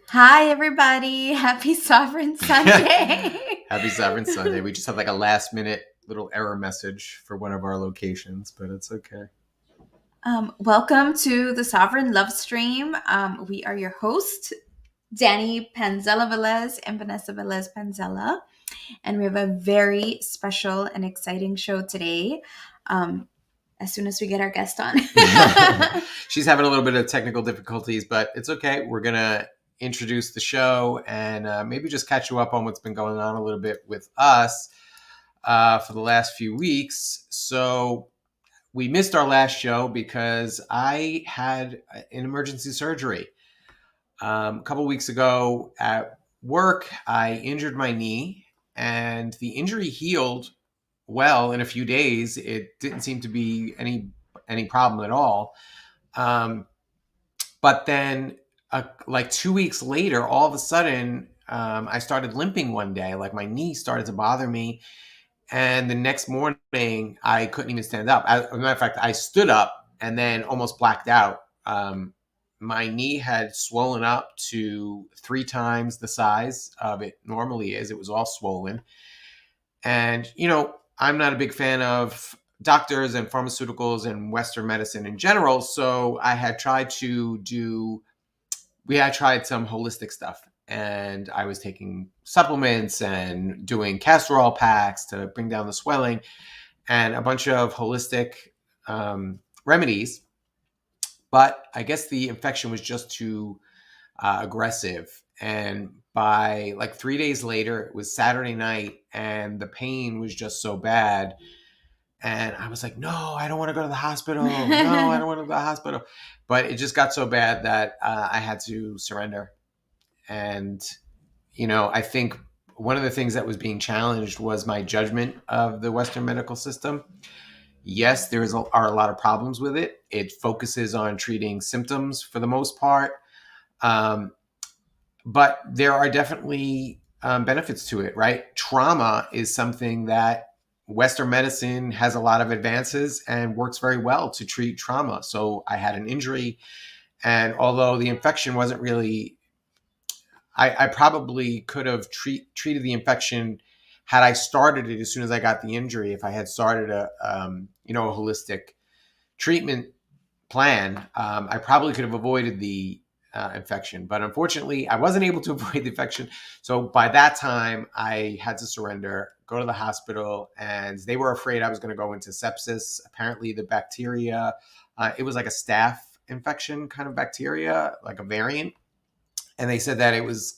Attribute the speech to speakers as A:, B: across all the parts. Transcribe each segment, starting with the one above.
A: Hi, everybody. Happy Sovereign Sunday.
B: Happy Sovereign Sunday. We just have like a last minute little error message for one of our locations, but it's okay.
A: Welcome to the Sovereign Lovestream. We are your hosts, Danny Velez and Vanessa Velez Panzella. And we have a very special and exciting show today. As soon as we get our guest on.
B: She's having a little bit of technical difficulties, but it's okay. We're going to introduce the show and maybe just catch you up on what's been going on a little bit with us for the last few weeks. So we missed our last show because I had an emergency surgery. A couple weeks ago at work, I injured my knee and the injury healed well in a few days. It didn't seem to be any problem at all. But then like 2 weeks later, all of a sudden, I started limping one day. Like my knee started to bother me. And the next morning, I couldn't even stand up. As a matter of fact, I stood up and then almost blacked out. My knee had swollen up to 3 times the size of it normally is. It was all swollen. And, you know, I'm not a big fan of doctors and pharmaceuticals and Western medicine in general. So I had tried some holistic stuff. And I was taking supplements and doing castor oil packs to bring down the swelling and a bunch of holistic remedies. But I guess the infection was just too aggressive. And by like 3 days later, it was Saturday night and the pain was just so bad. And I was like, no, I don't want to go to the hospital. No, I don't want to go to the hospital. But it just got so bad that I had to surrender. And, you know, I think one of the things that was being challenged was my judgment of the Western medical system. Yes, are a lot of problems with it. It focuses on treating symptoms for the most part. But there are definitely benefits to it, right? Trauma is something that Western medicine has a lot of advances and works very well to treat trauma. So I had an injury, and although the infection wasn't really, I probably could have treated the infection had I started it as soon as I got the injury. If I had started a holistic treatment plan, I probably could have avoided the infection. But unfortunately, I wasn't able to avoid the infection. So by that time, I had to surrender, go to the hospital, and they were afraid I was going to go into sepsis. Apparently, the bacteria, it was like a staph infection kind of bacteria, like a variant. And they said that it was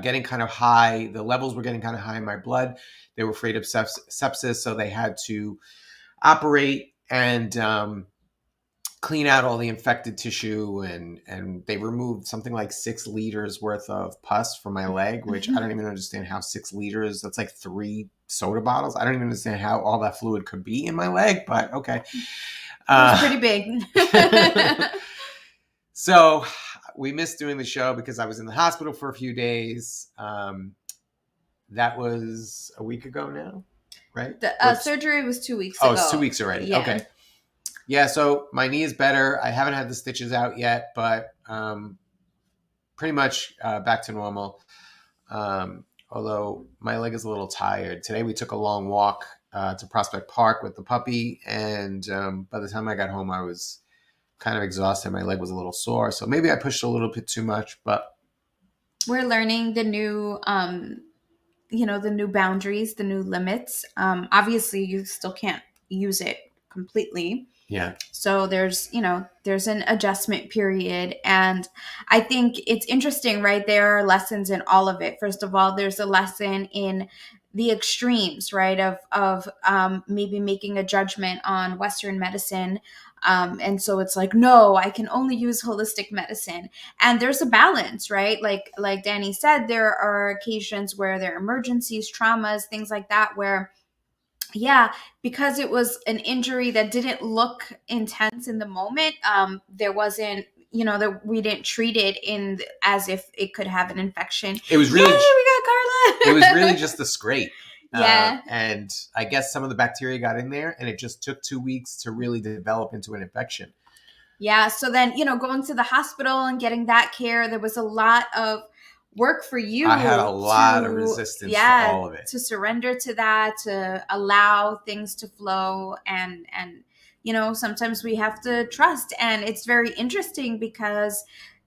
B: getting kind of high. The levels were getting kind of high in my blood. They were afraid of sepsis, so they had to operate and clean out all the infected tissue. And they removed something like 6 liters worth of pus from my leg, which I don't even understand how 6 liters, that's like 3 soda bottles. I don't even understand how all that fluid could be in my leg, but okay.
A: It's pretty big.
B: So we missed doing the show because I was in the hospital for a few days. That was a week ago now, right?
A: The surgery was 2 weeks ago.
B: Oh, it's 2 weeks already. Yeah. Okay. Yeah, so my knee is better. I haven't had the stitches out yet, but pretty much back to normal. Although my leg is a little tired. Today we took a long walk to Prospect Park with the puppy, and by the time I got home, I was kind of exhausted. My leg was a little sore, so maybe I pushed a little bit too much, but
A: we're learning the new, the new boundaries, the new limits. Obviously, you still can't use it completely.
B: Yeah.
A: So there's an adjustment period. And I think it's interesting, right? There are lessons in all of it. First of all, there's a lesson in the extremes, right? Of maybe making a judgment on Western medicine. And so it's like, no, I can only use holistic medicine. And there's a balance, right? Like Danny said, there are occasions where there are emergencies, traumas, things like that, where because it was an injury that didn't look intense in the moment, there wasn't, that we didn't treat it as if it could have an infection.
B: It was really,
A: we got Carla.
B: It was really just the scrape.
A: Yeah.
B: And I guess some of the bacteria got in there, and it just took 2 weeks to really develop into an infection.
A: Yeah. So then, going to the hospital and getting that care, there was a lot of work for
B: I had a
A: you
B: lot of
A: to,
B: resistance to
A: yeah,
B: all of it.
A: to surrender to that, to allow things to flow. And, sometimes we have to trust. And it's very interesting because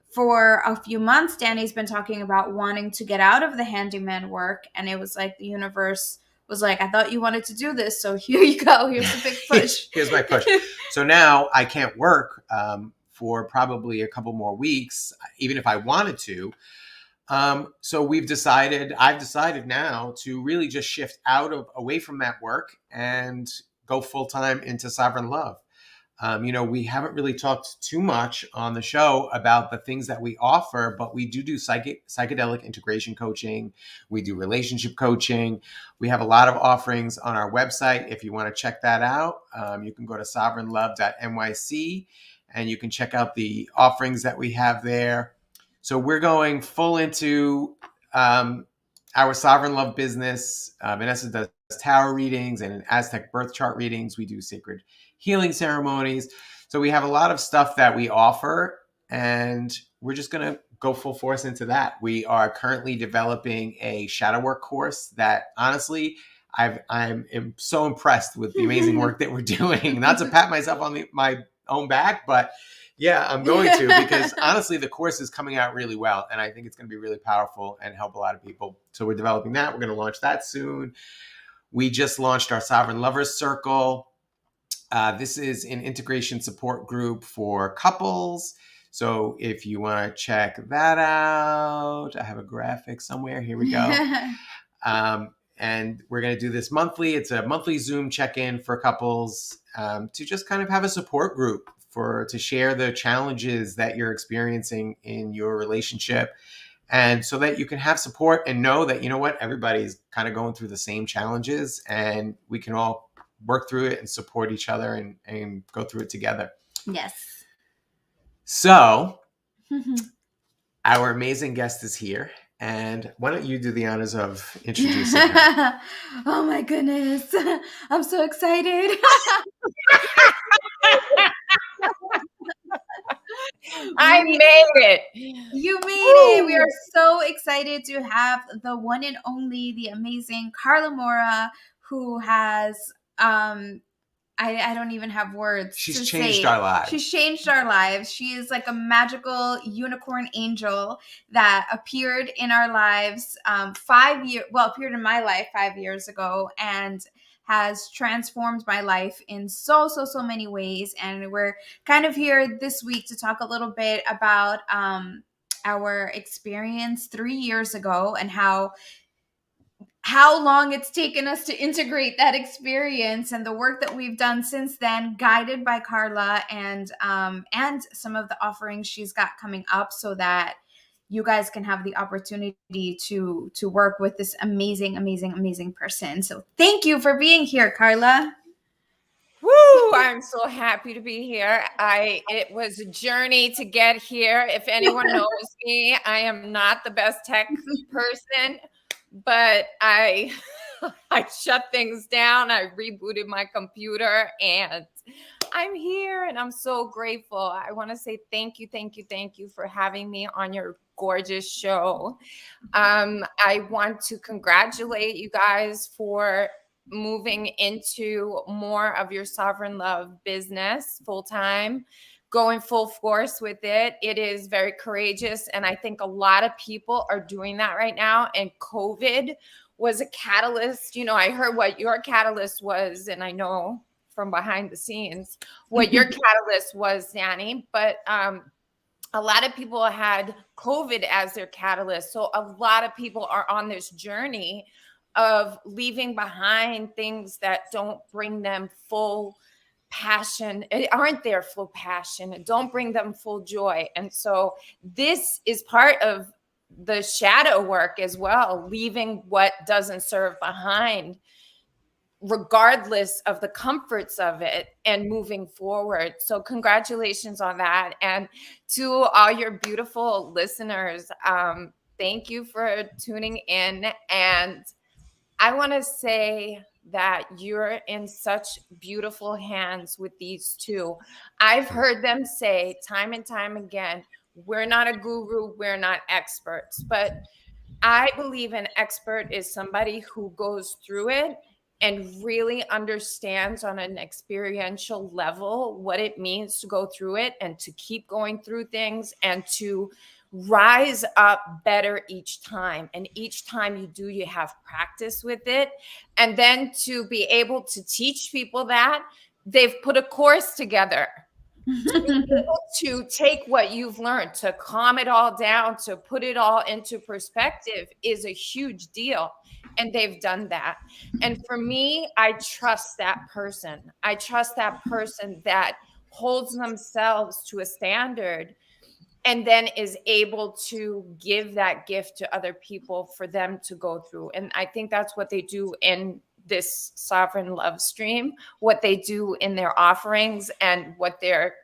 A: for a few months, Danny's been talking about wanting to get out of the handyman work. And it was like the universe was like, I thought you wanted to do this. So here you go. Here's the big push.
B: Here's my push. So now I can't work for probably a couple more weeks, even if I wanted to. So I've decided now to really just shift away from that work and go full time into Sovereign Love. We haven't really talked too much on the show about the things that we offer, but we do psychedelic integration coaching. We do relationship coaching. We have a lot of offerings on our website. If you want to check that out, you can go to sovereignlove.nyc and you can check out the offerings that we have there. So we're going full into our Sovereign Love business. Vanessa does tarot readings and Aztec birth chart readings. We do sacred healing ceremonies. So we have a lot of stuff that we offer, and we're just going to go full force into that. We are currently developing a shadow work course that honestly, I'm so impressed with the amazing work that we're doing. Not to pat myself on my own back, but yeah, I'm going to, because honestly, the course is coming out really well, and I think it's going to be really powerful and help a lot of people. So we're developing that. We're going to launch that soon. We just launched our Sovereign Lovers Circle. This is an integration support group for couples. So if you want to check that out, I have a graphic somewhere. Here we go. And we're going to do this monthly. It's a monthly Zoom check-in for couples to just kind of have a support group to share the challenges that you're experiencing in your relationship. And so that you can have support and know that, everybody's kind of going through the same challenges, and we can all work through it and support each other and go through it together.
A: Yes.
B: So our amazing guest is here. And why don't you do the honors of introducing her?
A: Oh my goodness. I'm so excited.
C: I made it.
A: You made it. We are so excited to have the one and only, the amazing Carla Mora, who has I don't even have words.
B: She's changed our lives.
A: She's changed our lives. She is like a magical unicorn angel that appeared in our lives appeared in my life 5 years ago, and has transformed my life in so many ways. And we're kind of here this week to talk a little bit about our experience 3 years ago and how long it's taken us to integrate that experience, and the work that we've done since then, guided by Carla, and some of the offerings she's got coming up, so that you guys can have the opportunity to work with this amazing person. So thank you for being here, Carla.
C: Woo! I'm so happy to be here. It was a journey to get here. If anyone knows me, I am not the best tech person, but I shut things down. I rebooted my computer, and I'm here, and I'm so grateful. I want to say thank you for having me on your gorgeous show. I want to congratulate you guys for moving into more of your Sovereign Love business full-time, going full force with it. It is very courageous, and I think a lot of people are doing that right now, and COVID was a catalyst. I heard what your catalyst was, and I know from behind the scenes what your catalyst was, Danny, but a lot of people had COVID as their catalyst. So a lot of people are on this journey of leaving behind things that don't bring them full passion, aren't their full passion, and don't bring them full joy. And so this is part of the shadow work as well, leaving what doesn't serve behind, regardless of the comforts of it, and moving forward. So congratulations on that. And to all your beautiful listeners, thank you for tuning in. And I want to say that you're in such beautiful hands with these two. I've heard them say time and time again, we're not a guru, we're not experts, but I believe an expert is somebody who goes through it and really understands on an experiential level what it means to go through it and to keep going through things and to rise up better each time. And each time you do, you have practice with it. And then to be able to teach people that, they've put a course together to be able to take what you've learned, to calm it all down, to put it all into perspective is a huge deal. And they've done that. And for me, I trust that person. I trust that person that holds themselves to a standard and then is able to give that gift to other people for them to go through. And I think that's what they do in this Sovereign Love Stream, what they do in their offerings, and what they're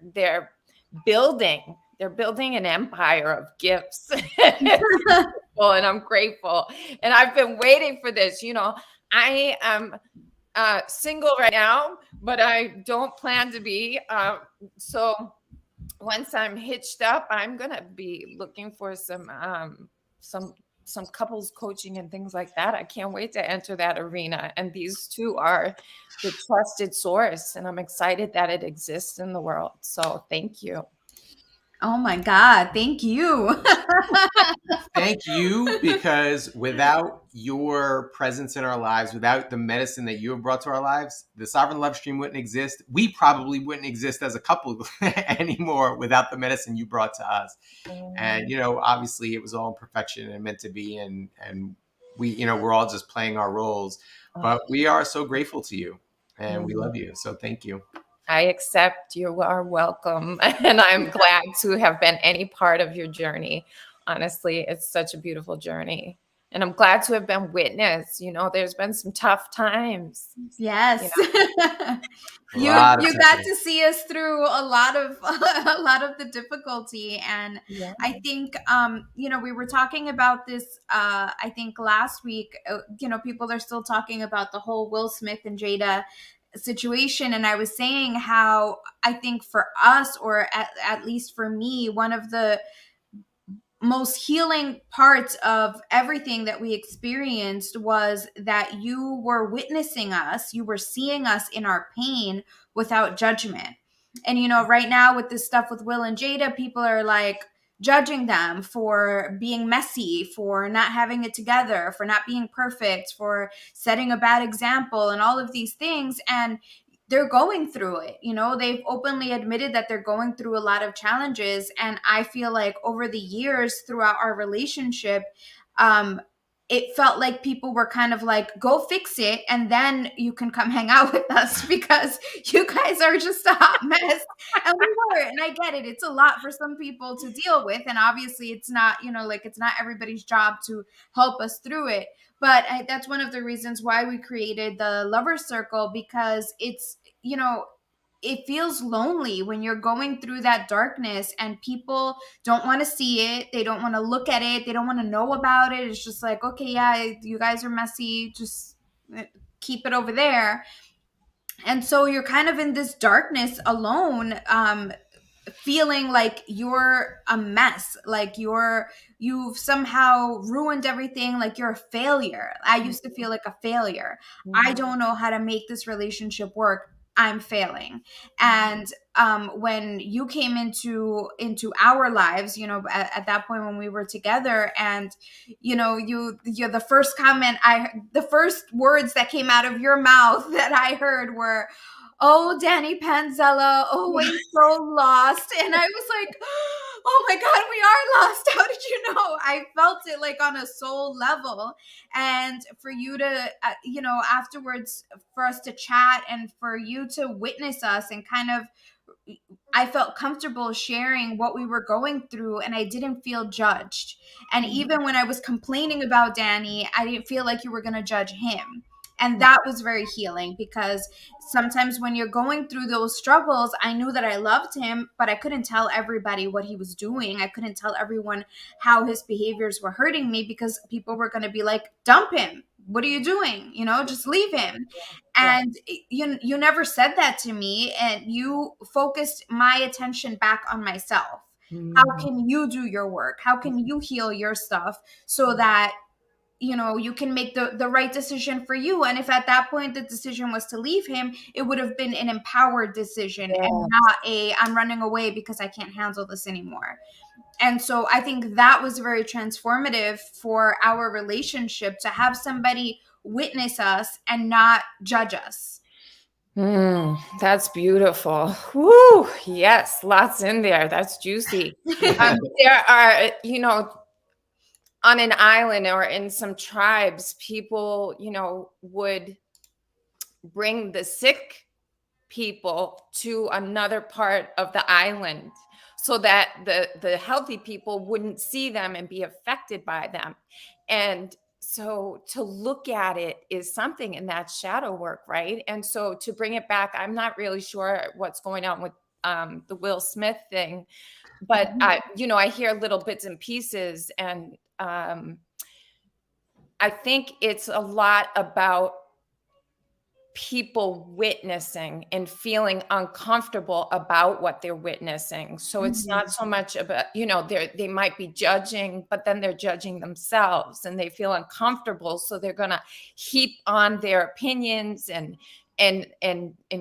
C: building. They're building an empire of gifts. And I'm grateful. And I've been waiting for this. I am single right now, but I don't plan to be. So once I'm hitched up, I'm gonna be looking for some couples coaching and things like that. I can't wait to enter that arena. And these two are the trusted source, and I'm excited that it exists in the world. So thank you.
A: Oh my God, thank you.
B: Thank you, because without your presence in our lives, without the medicine that you have brought to our lives, the Sovereign Love Stream wouldn't exist. We probably wouldn't exist as a couple anymore without the medicine you brought to us. And, obviously it was all in perfection and meant to be. And we, we're all just playing our roles, but we are so grateful to you and we love you. So thank you.
C: I accept. You are welcome. And I'm glad to have been any part of your journey. Honestly, it's such a beautiful journey. And I'm glad to have been witness. There's been some tough times.
A: Yes. You got to see us through a lot of the difficulty. And yeah. I think, we were talking about this, I think last week, people are still talking about the whole Will Smith and Jada situation. And I was saying how I think for us, or at least for me, one of the most healing parts of everything that we experienced was that you were witnessing us, you were seeing us in our pain without judgment. And, right now with this stuff with Will and Jada, people are like judging them for being messy, for not having it together, for not being perfect, for setting a bad example and all of these things. And they're going through it. They've openly admitted that they're going through a lot of challenges. And I feel like over the years throughout our relationship, it felt like people were kind of like, go fix it, and then you can come hang out with us because you guys are just a hot mess. And we were, and I get it. It's a lot for some people to deal with. And obviously it's not, it's not everybody's job to help us through it. But that's one of the reasons why we created the Lover Circle, because it's, it feels lonely when you're going through that darkness and people don't want to see it. They don't want to look at it. They don't want to know about it. It's just like, okay, yeah, you guys are messy. Just keep it over there. And so you're kind of in this darkness alone, feeling like you're a mess, like you've somehow ruined everything, like you're a failure. I used to feel like a failure. I don't know how to make this relationship work. I'm failing. And when you came into our lives, at that point when we were together, and you're the first comment, the first words that came out of your mouth that I heard were, "Oh, Danny Panzella, always so lost." And I was like, oh my God, we are lost. How did you know? I felt it like on a soul level. And for you to, afterwards, for us to chat and for you to witness us and kind of, I felt comfortable sharing what we were going through, and I didn't feel judged. And even when I was complaining about Danny, I didn't feel like you were going to judge him. And that was very healing, because sometimes when you're going through those struggles, I knew that I loved him, but I couldn't tell everybody what he was doing. I couldn't tell everyone how his behaviors were hurting me, because people were going to be like, dump him, what are you doing? Just leave him.
C: Yeah.
A: And you never said that to me, and you focused my attention back on myself. How
C: Mhm.
A: can you do your work? How can you heal your stuff so that you can make the right decision for you? And if at that point the decision was to leave him, it would have been an empowered decision and
C: Yeah.
A: not a I'm running away because I can't handle this anymore. And so I think that was very transformative for our relationship, to have somebody witness us and not judge us.
C: That's beautiful. Woo! Yes, lots in there. That's juicy. There are, on an island or in some tribes, people, would bring the sick people to another part of the island so that the healthy people wouldn't see them and be affected by them. And so to look at it is something in that shadow work, right? And so to bring it back, I'm not really sure what's going on with the Will Smith thing, but I hear little bits and pieces, and I think it's a lot about people witnessing and feeling uncomfortable about what they're witnessing. So it's not so much about, they might be judging, but then they're judging themselves and they feel uncomfortable. So they're going to heap on their opinions and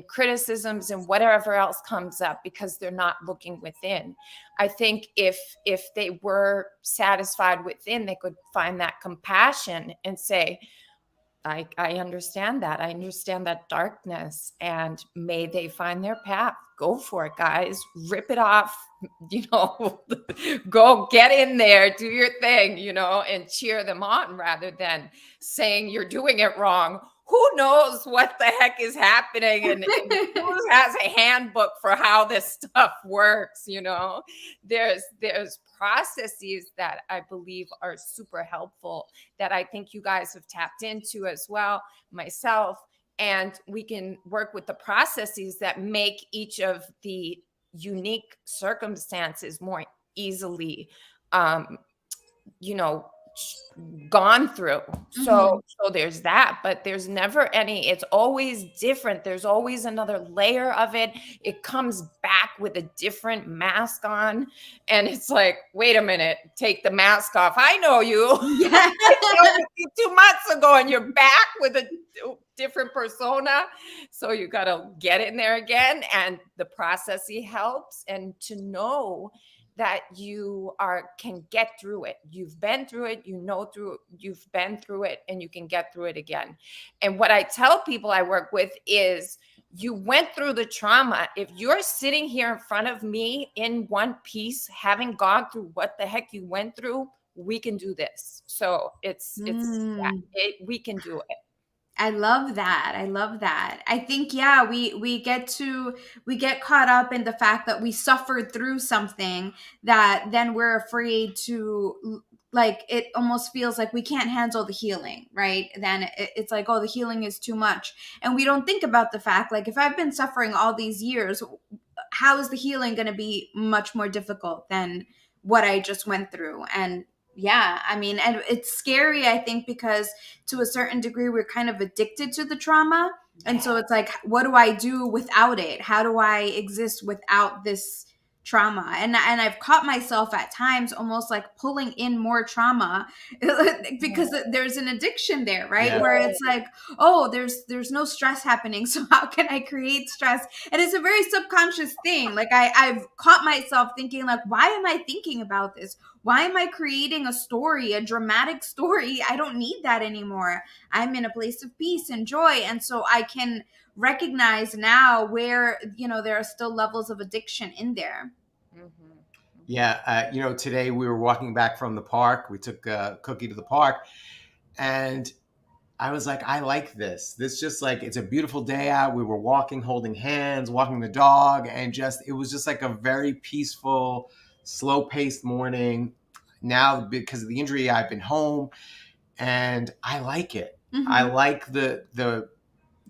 C: criticisms and whatever else comes up because they're not looking within. I think if they were satisfied within, they could find that compassion and say, I understand that. I understand that darkness, and may they find their path. Go for it, guys. Rip it off, go get in there, do your thing, and cheer them on rather than saying you're doing it wrong. Who knows what the heck is happening, and who has a handbook for how this stuff works? There's processes that I believe are super helpful that I think you guys have tapped into as well, myself, and we can work with the processes that make each of the unique circumstances more easily gone through. So there's that, but there's never it's always different. There's always another layer of it. It comes back with a different mask on, and it's like, wait a minute, take the mask off. I know you.
A: Yeah.
C: I dealt with you 2 months ago, and you're back with a different persona. So you got to get in there again, and the processing helps, and to know that you can get through it. You've been through it, you've been through it, and you can get through it again. And what I tell people I work with is, you went through the trauma. If you're sitting here in front of me in one piece, having gone through what the heck you went through, we can do this. So we can do it.
A: I love that. I love that. I think, we get caught up in the fact that we suffered through something that then we're afraid to, like, it almost feels like we can't handle the healing, right? Then it's like, oh, the healing is too much. And we don't think about the fact, like, if I've been suffering all these years, how is the healing going to be much more difficult than what I just went through? And and it's scary, I think, because to a certain degree, we're kind of addicted to the trauma. And so it's like, what do I do without it? How do I exist without this trauma? And I've caught myself at times almost like pulling in more trauma because there's an addiction there, right?
B: Yeah.
A: Where it's like, oh, there's no stress happening, so how can I create stress? And it's a very subconscious thing. Like I've caught myself thinking, like, why am I thinking about this? Why am I creating a story, a dramatic story? I don't need that anymore. I'm in a place of peace and joy. And so I can recognize now where, there are still levels of addiction in there.
B: Yeah. Today we were walking back from the park. We took Cookie to the park, and I was like, I like this. This just like, it's a beautiful day out. We were walking, holding hands, walking the dog, and it was just like a very peaceful, slow-paced morning. Now, because of the injury, I've been home, and I like it. I like the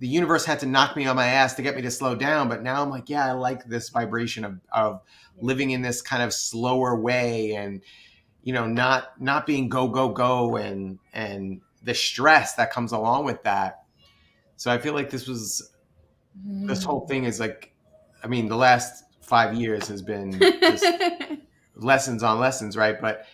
B: universe had to knock me on my ass to get me to slow down, but now I'm like, I like this vibration of living in this kind of slower way, and not being go go go and the stress that comes along with that. So I feel like this whole thing is like, I mean, the last 5 years has been just lessons on lessons, right? But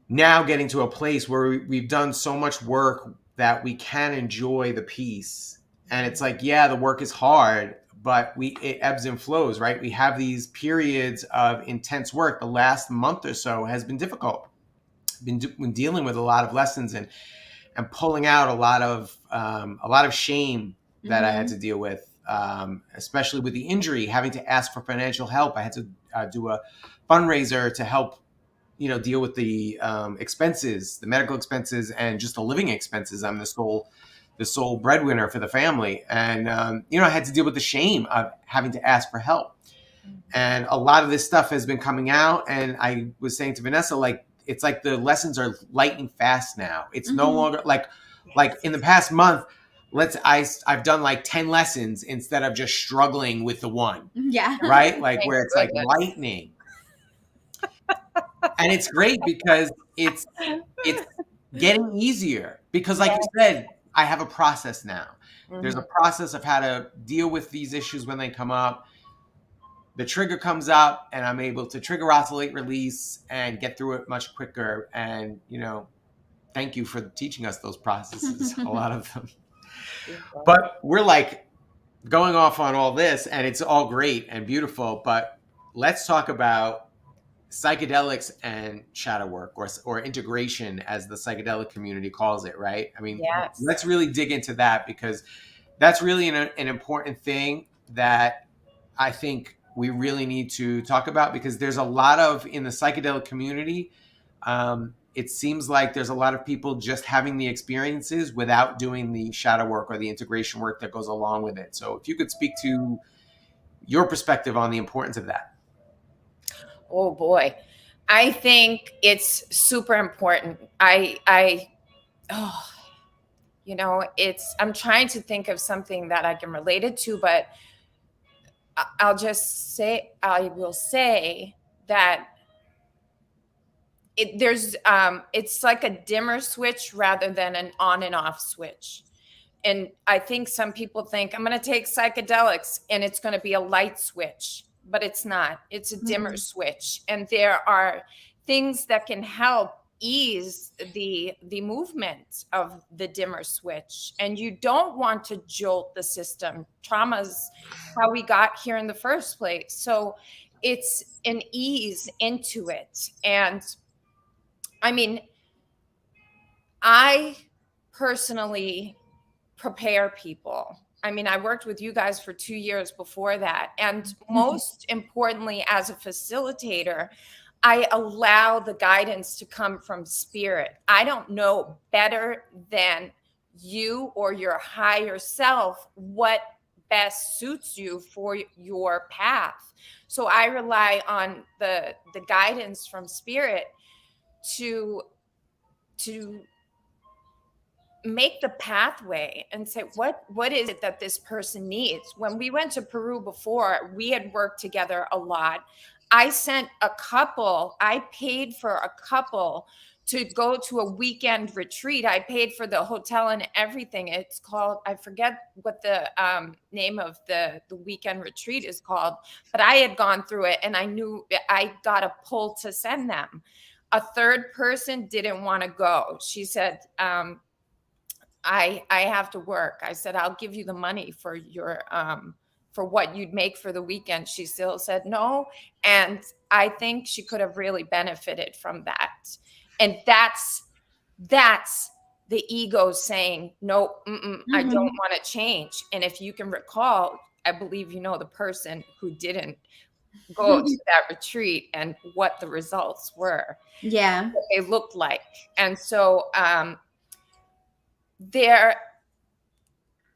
B: now getting to a place where we've done so much work that we can enjoy the peace. And it's like, yeah, the work is hard, but it ebbs and flows, right? We have these periods of intense work. The last month or so has been difficult. Been dealing with a lot of lessons and pulling out a lot of shame that I had to deal with, especially with the injury, having to ask for financial help. I had to do a fundraiser to help, deal with the expenses, the medical expenses, and just the living expenses. I'm the sole breadwinner for the family, and I had to deal with the shame of having to ask for help. And a lot of this stuff has been coming out, and I was saying to Vanessa, like, it's like the lessons are lightning fast now. It's no longer like in the past month, I've done like 10 lessons instead of just struggling with the one.
A: Yeah.
B: Right? Like where it's like lightning. And it's great because it's getting easier because, like you said, I have a process now. There's a process of how to deal with these issues when they come up. The trigger comes up and I'm able to trigger, oscillate, release, and get through it much quicker. And, thank you for teaching us those processes, a lot of them. But we're like going off on all this, and it's all great and beautiful. But let's talk about psychedelics and shadow work, or integration, as the psychedelic community calls it, right? I mean, let's really dig into that, because that's really an important thing that I think we really need to talk about, because there's a lot of, in the psychedelic community, it seems like there's a lot of people just having the experiences without doing the shadow work or the integration work that goes along with it. So if you could speak to your perspective on the importance of that.
C: Oh boy. I think it's super important. I'm trying to think of something that I can relate it to, but I will say that it's like a dimmer switch rather than an on and off switch. And I think some people think I'm going to take psychedelics and it's going to be a light switch, but it's not. It's a dimmer switch. And there are things that can help ease the movement of the dimmer switch. And you don't want to jolt the system. Trauma's how we got here in the first place. So it's an ease into it. And I mean, I personally prepare people. I mean, I worked with you guys for 2 years before that. And most importantly, as a facilitator, I allow the guidance to come from spirit. I don't know better than you or your higher self what best suits you for your path. So I rely on the guidance from spirit to make the pathway and say, what is it that this person needs? When we went to Peru before, we had worked together a lot. I paid for a couple to go to a weekend retreat. I paid for the hotel and everything. It's called, I forget what the name of the weekend retreat is called, but I had gone through it and I knew I got a pull to send them. A third person didn't want to go. She said, I have to work. I said, I'll give you the money for your for what you'd make for the weekend. She still said no. And I think she could have really benefited from that. And that's the ego saying, no, I don't want to change. And if you can recall, I believe you know the person who didn't go to that retreat and what the results were.
A: Yeah.
C: What they looked like. And so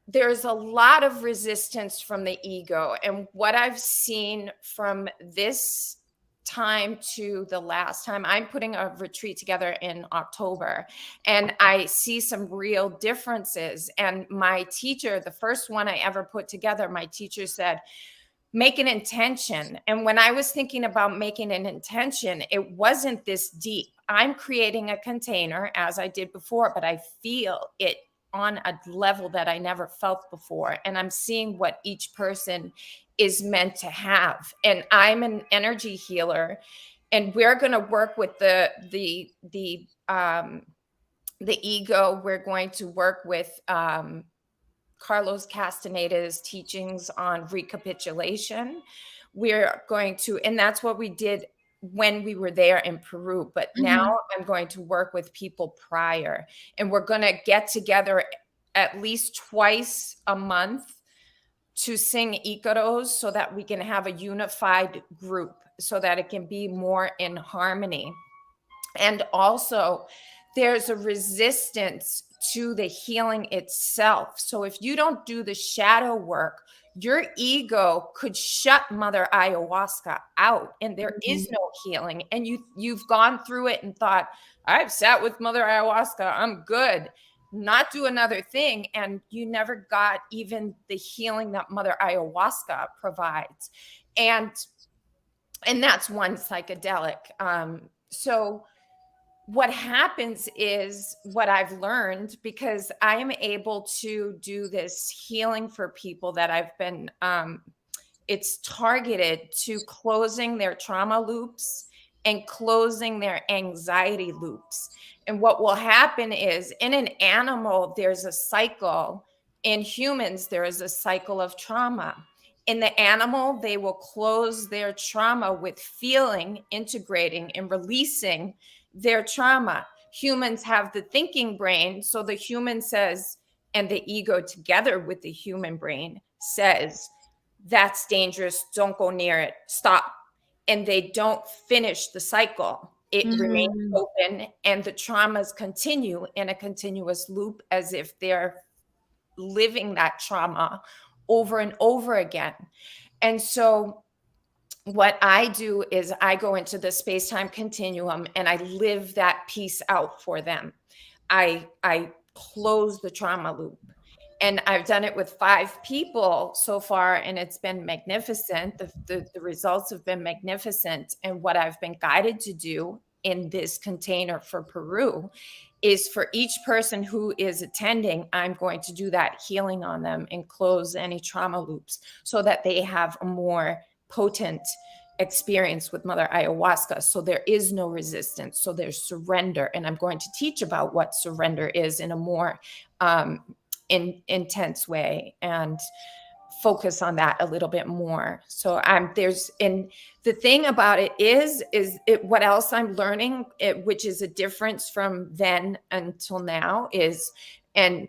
C: there's a lot of resistance from the ego. And what I've seen from this time to the last time, I'm putting a retreat together in October, and I see some real differences. And my teacher, the first one I ever put together, my teacher said, make an intention. And when I was thinking about making an intention, it wasn't this deep. I'm creating a container as I did before, but I feel it on a level that I never felt before. And I'm seeing what each person is meant to have. And I'm an energy healer, and we're going to work with the ego. We're going to work with Carlos Castaneda's teachings on recapitulation. We're going to, and that's what we did when we were there in Peru. But now I'm going to work with people prior, and we're going to get together at least twice a month to sing Icaros so that we can have a unified group, so that it can be more in harmony. And also, there's a resistance to the healing itself. So if you don't do the shadow work, your ego could shut Mother Ayahuasca out, and there is no healing. And you've gone through it and thought, I've sat with Mother Ayahuasca, I'm good. Not do another thing, and you never got even the healing that Mother Ayahuasca provides. And that's one psychedelic. So what happens is, what I've learned, because I am able to do this healing for people that I've been, it's targeted to closing their trauma loops and closing their anxiety loops. And what will happen is, in an animal, there's a cycle. In humans, there is a cycle of trauma. In the animal, they will close their trauma with feeling, integrating, and releasing their trauma. Humans have the thinking brain. So the human says, and the ego together with the human brain says, that's dangerous. Don't go near it. Stop. And they don't finish the cycle. It remains open, and the traumas continue in a continuous loop, as if they're living that trauma over and over again. And so what I do is I go into the space-time continuum and I live that piece out for them. I close the trauma loop. And I've done it with 5 people so far, and it's been magnificent. The results have been magnificent. And what I've been guided to do in this container for Peru is, for each person who is attending, I'm going to do that healing on them and close any trauma loops, so that they have a more potent experience with Mother Ayahuasca. So there is no resistance. So there's surrender. And I'm going to teach about what surrender is in a more intense way, and focus on that a little bit more. So and the thing about it is what else I'm learning, which is a difference from then until now, is, and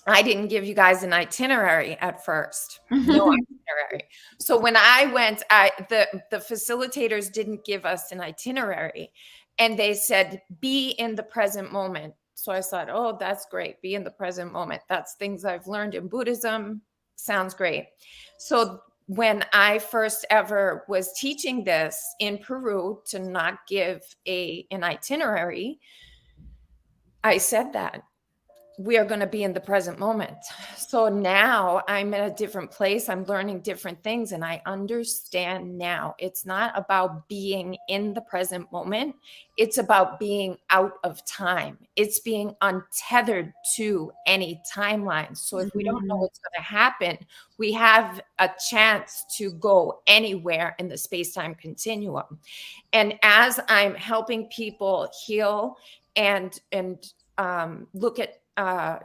C: I didn't give you guys an itinerary at first. No itinerary. So when I went, the facilitators didn't give us an itinerary, and they said, be in the present moment. So I thought, oh, that's great. Be in the present moment. That's things I've learned in Buddhism. Sounds great. So when I first ever was teaching this in Peru, to not give an itinerary, I said that we are going to be in the present moment. So now I'm in a different place. I'm learning different things, and I understand now. It's not about being in the present moment. It's about being out of time. It's being untethered to any timeline. So if we don't know what's going to happen, we have a chance to go anywhere in the space-time continuum. And as I'm helping people heal and look at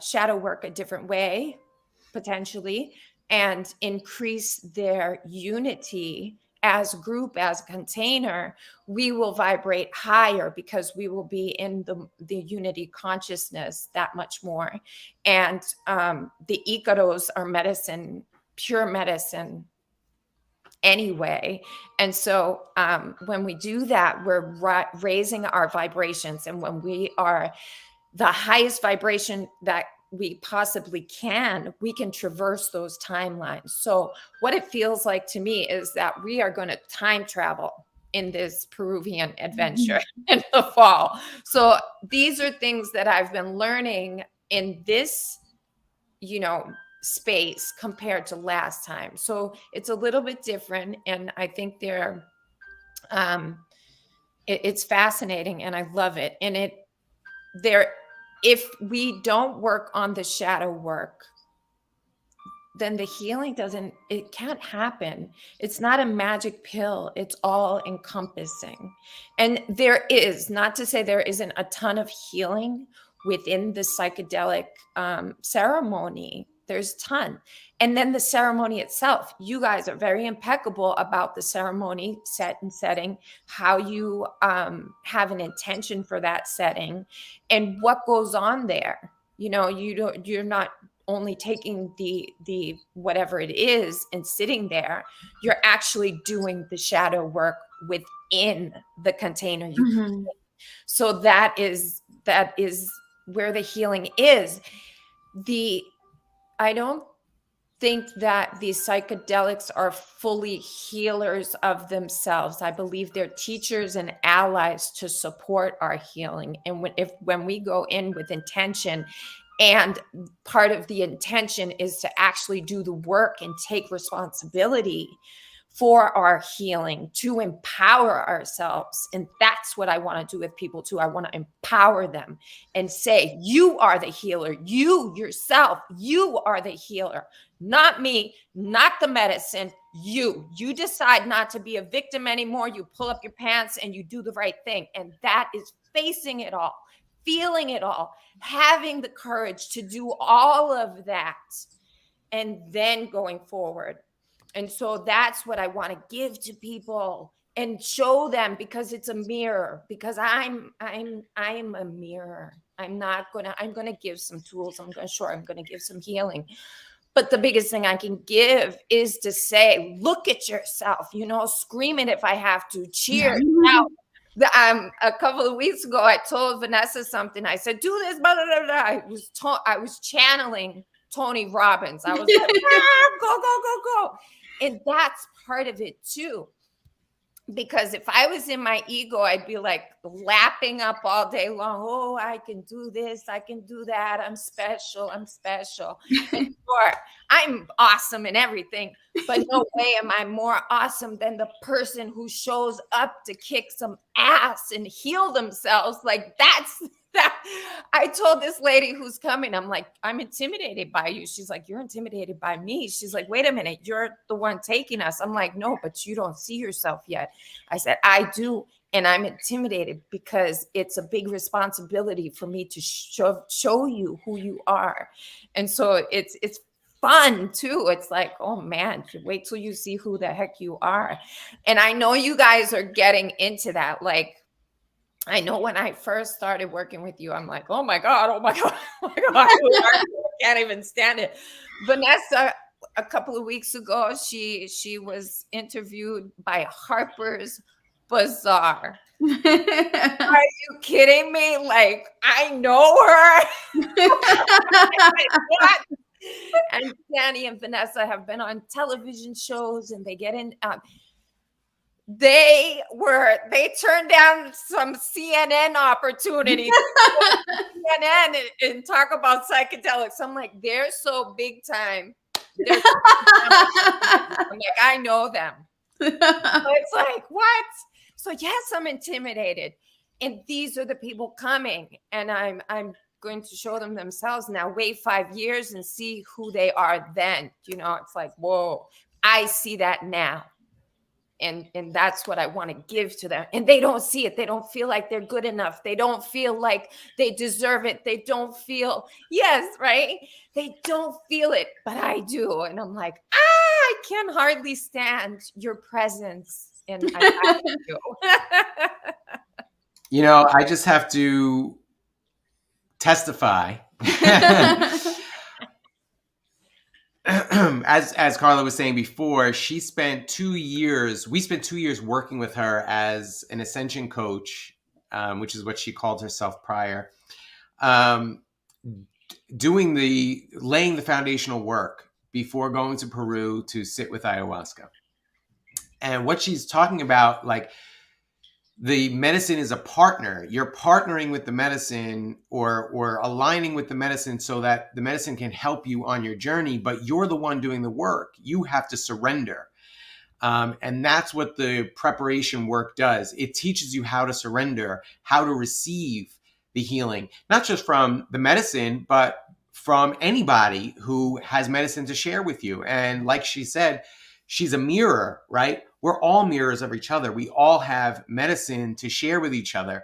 C: shadow work a different way, potentially, and increase their unity as a group, as a container, we will vibrate higher, because we will be in the unity consciousness that much more. And the Icaros are medicine, pure medicine anyway. And so when we do that, we're raising our vibrations. And when we are the highest vibration that we possibly can, we can traverse those timelines. So what it feels like to me is that we are going to time travel in this Peruvian adventure in the fall. So these are things that I've been learning in this, space compared to last time. So it's a little bit different. And I think It's fascinating, and I love it. And if we don't work on the shadow work, then the healing it can't happen. It's not a magic pill. It's all encompassing. And there is, not to say there isn't a ton of healing within the psychedelic ceremony. There's a ton. And then the ceremony itself, you guys are very impeccable about the ceremony setting, how you have an intention for that setting and what goes on there. You're not only taking the whatever it is and sitting there, you're actually doing the shadow work within the container. So that is where the healing is. I don't think that the psychedelics are fully healers of themselves. I believe they're teachers and allies to support our healing. And when we go in with intention, and part of the intention is to actually do the work and take responsibility for our healing, to empower ourselves. And that's what I want to do with people too. I want to empower them and say, you are the healer. You yourself, you are the healer, not me, not the medicine. You decide not to be a victim anymore. You pull up your pants and you do the right thing. And that is facing it all, feeling it all, having the courage to do all of that, and then going forward. And so that's what I want to give to people and show them, because it's a mirror, because I'm a mirror. I'm going to give some tools. I'm going to give some healing. But the biggest thing I can give is to say, look at yourself, scream it if I have to, cheer out. A couple of weeks ago, I told Vanessa something. I said, do this, blah, blah, blah, blah. I was channeling Tony Robbins. I was like, go, go, go, go. And that's part of it too. Because if I was in my ego, I'd be like lapping up all day long. Oh, I can do this. I can do that. I'm special. I'm special. And sure, I'm awesome and everything. But no way am I more awesome than the person who shows up to kick some ass and heal themselves. Like that's that. I told this lady who's coming, I'm like, I'm intimidated by you. She's like, you're intimidated by me. She's like, wait a minute, you're the one taking us. I'm like, no, but you don't see yourself yet. I said, I do. And I'm intimidated because it's a big responsibility for me to show you who you are. And so it's fun too. It's like, oh man, wait till you see who the heck you are. And I know you guys are getting into that. Like, I know when I first started working with you, I'm like, oh my God, oh my God, oh my God. I can't even stand it. Vanessa, a couple of weeks ago, she was interviewed by Harper's Bazaar. Are you kidding me? Like, I know her. What? And Danny and Vanessa have been on television shows, and they get in. They turned down some CNN opportunities. CNN and talk about psychedelics. I'm like, they're so big time. I'm like, I know them. So it's like, what? So yes, I'm intimidated. And these are the people coming. And I'm going to show them themselves now. Wait 5 years and see who they are then. It's like, whoa, I see that now. And that's what I want to give to them. And they don't see it. They don't feel like they're good enough. They don't feel like they deserve it. They don't feel, yes, right? They don't feel it, but I do. And I'm like, I can hardly stand your presence. And I do.
B: I just have to testify. As Carla was saying before, we spent 2 years working with her as an ascension coach, which is what she called herself prior, laying the foundational work before going to Peru to sit with ayahuasca. And what she's talking about, like, the medicine is a partner. You're partnering with the medicine or aligning with the medicine so that the medicine can help you on your journey, but you're the one doing the work. You have to surrender. And that's what the preparation work does. It teaches you how to surrender, how to receive the healing, not just from the medicine, but from anybody who has medicine to share with you. And like she said, she's a mirror, right? We're all mirrors of each other. We all have medicine to share with each other.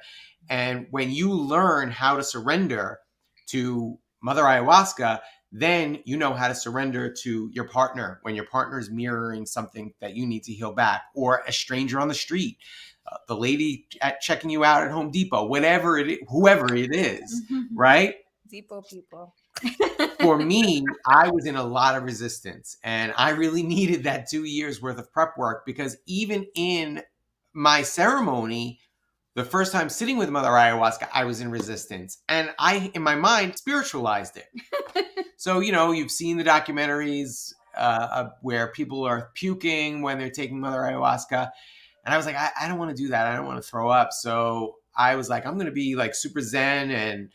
B: And when you learn how to surrender to Mother Ayahuasca, then you know how to surrender to your partner when your partner is mirroring something that you need to heal back, or a stranger on the street, the lady checking you out at Home Depot, whatever it is, whoever it is, right?
C: Depot people.
B: For me, I was in a lot of resistance, and I really needed that 2 years worth of prep work, because even in my ceremony, the first time sitting with Mother Ayahuasca, I was in resistance, and I, in my mind, spiritualized it. So, you've seen the documentaries where people are puking when they're taking Mother Ayahuasca. And I was like, I don't want to do that. I don't want to throw up. So I was like, I'm going to be like super Zen. And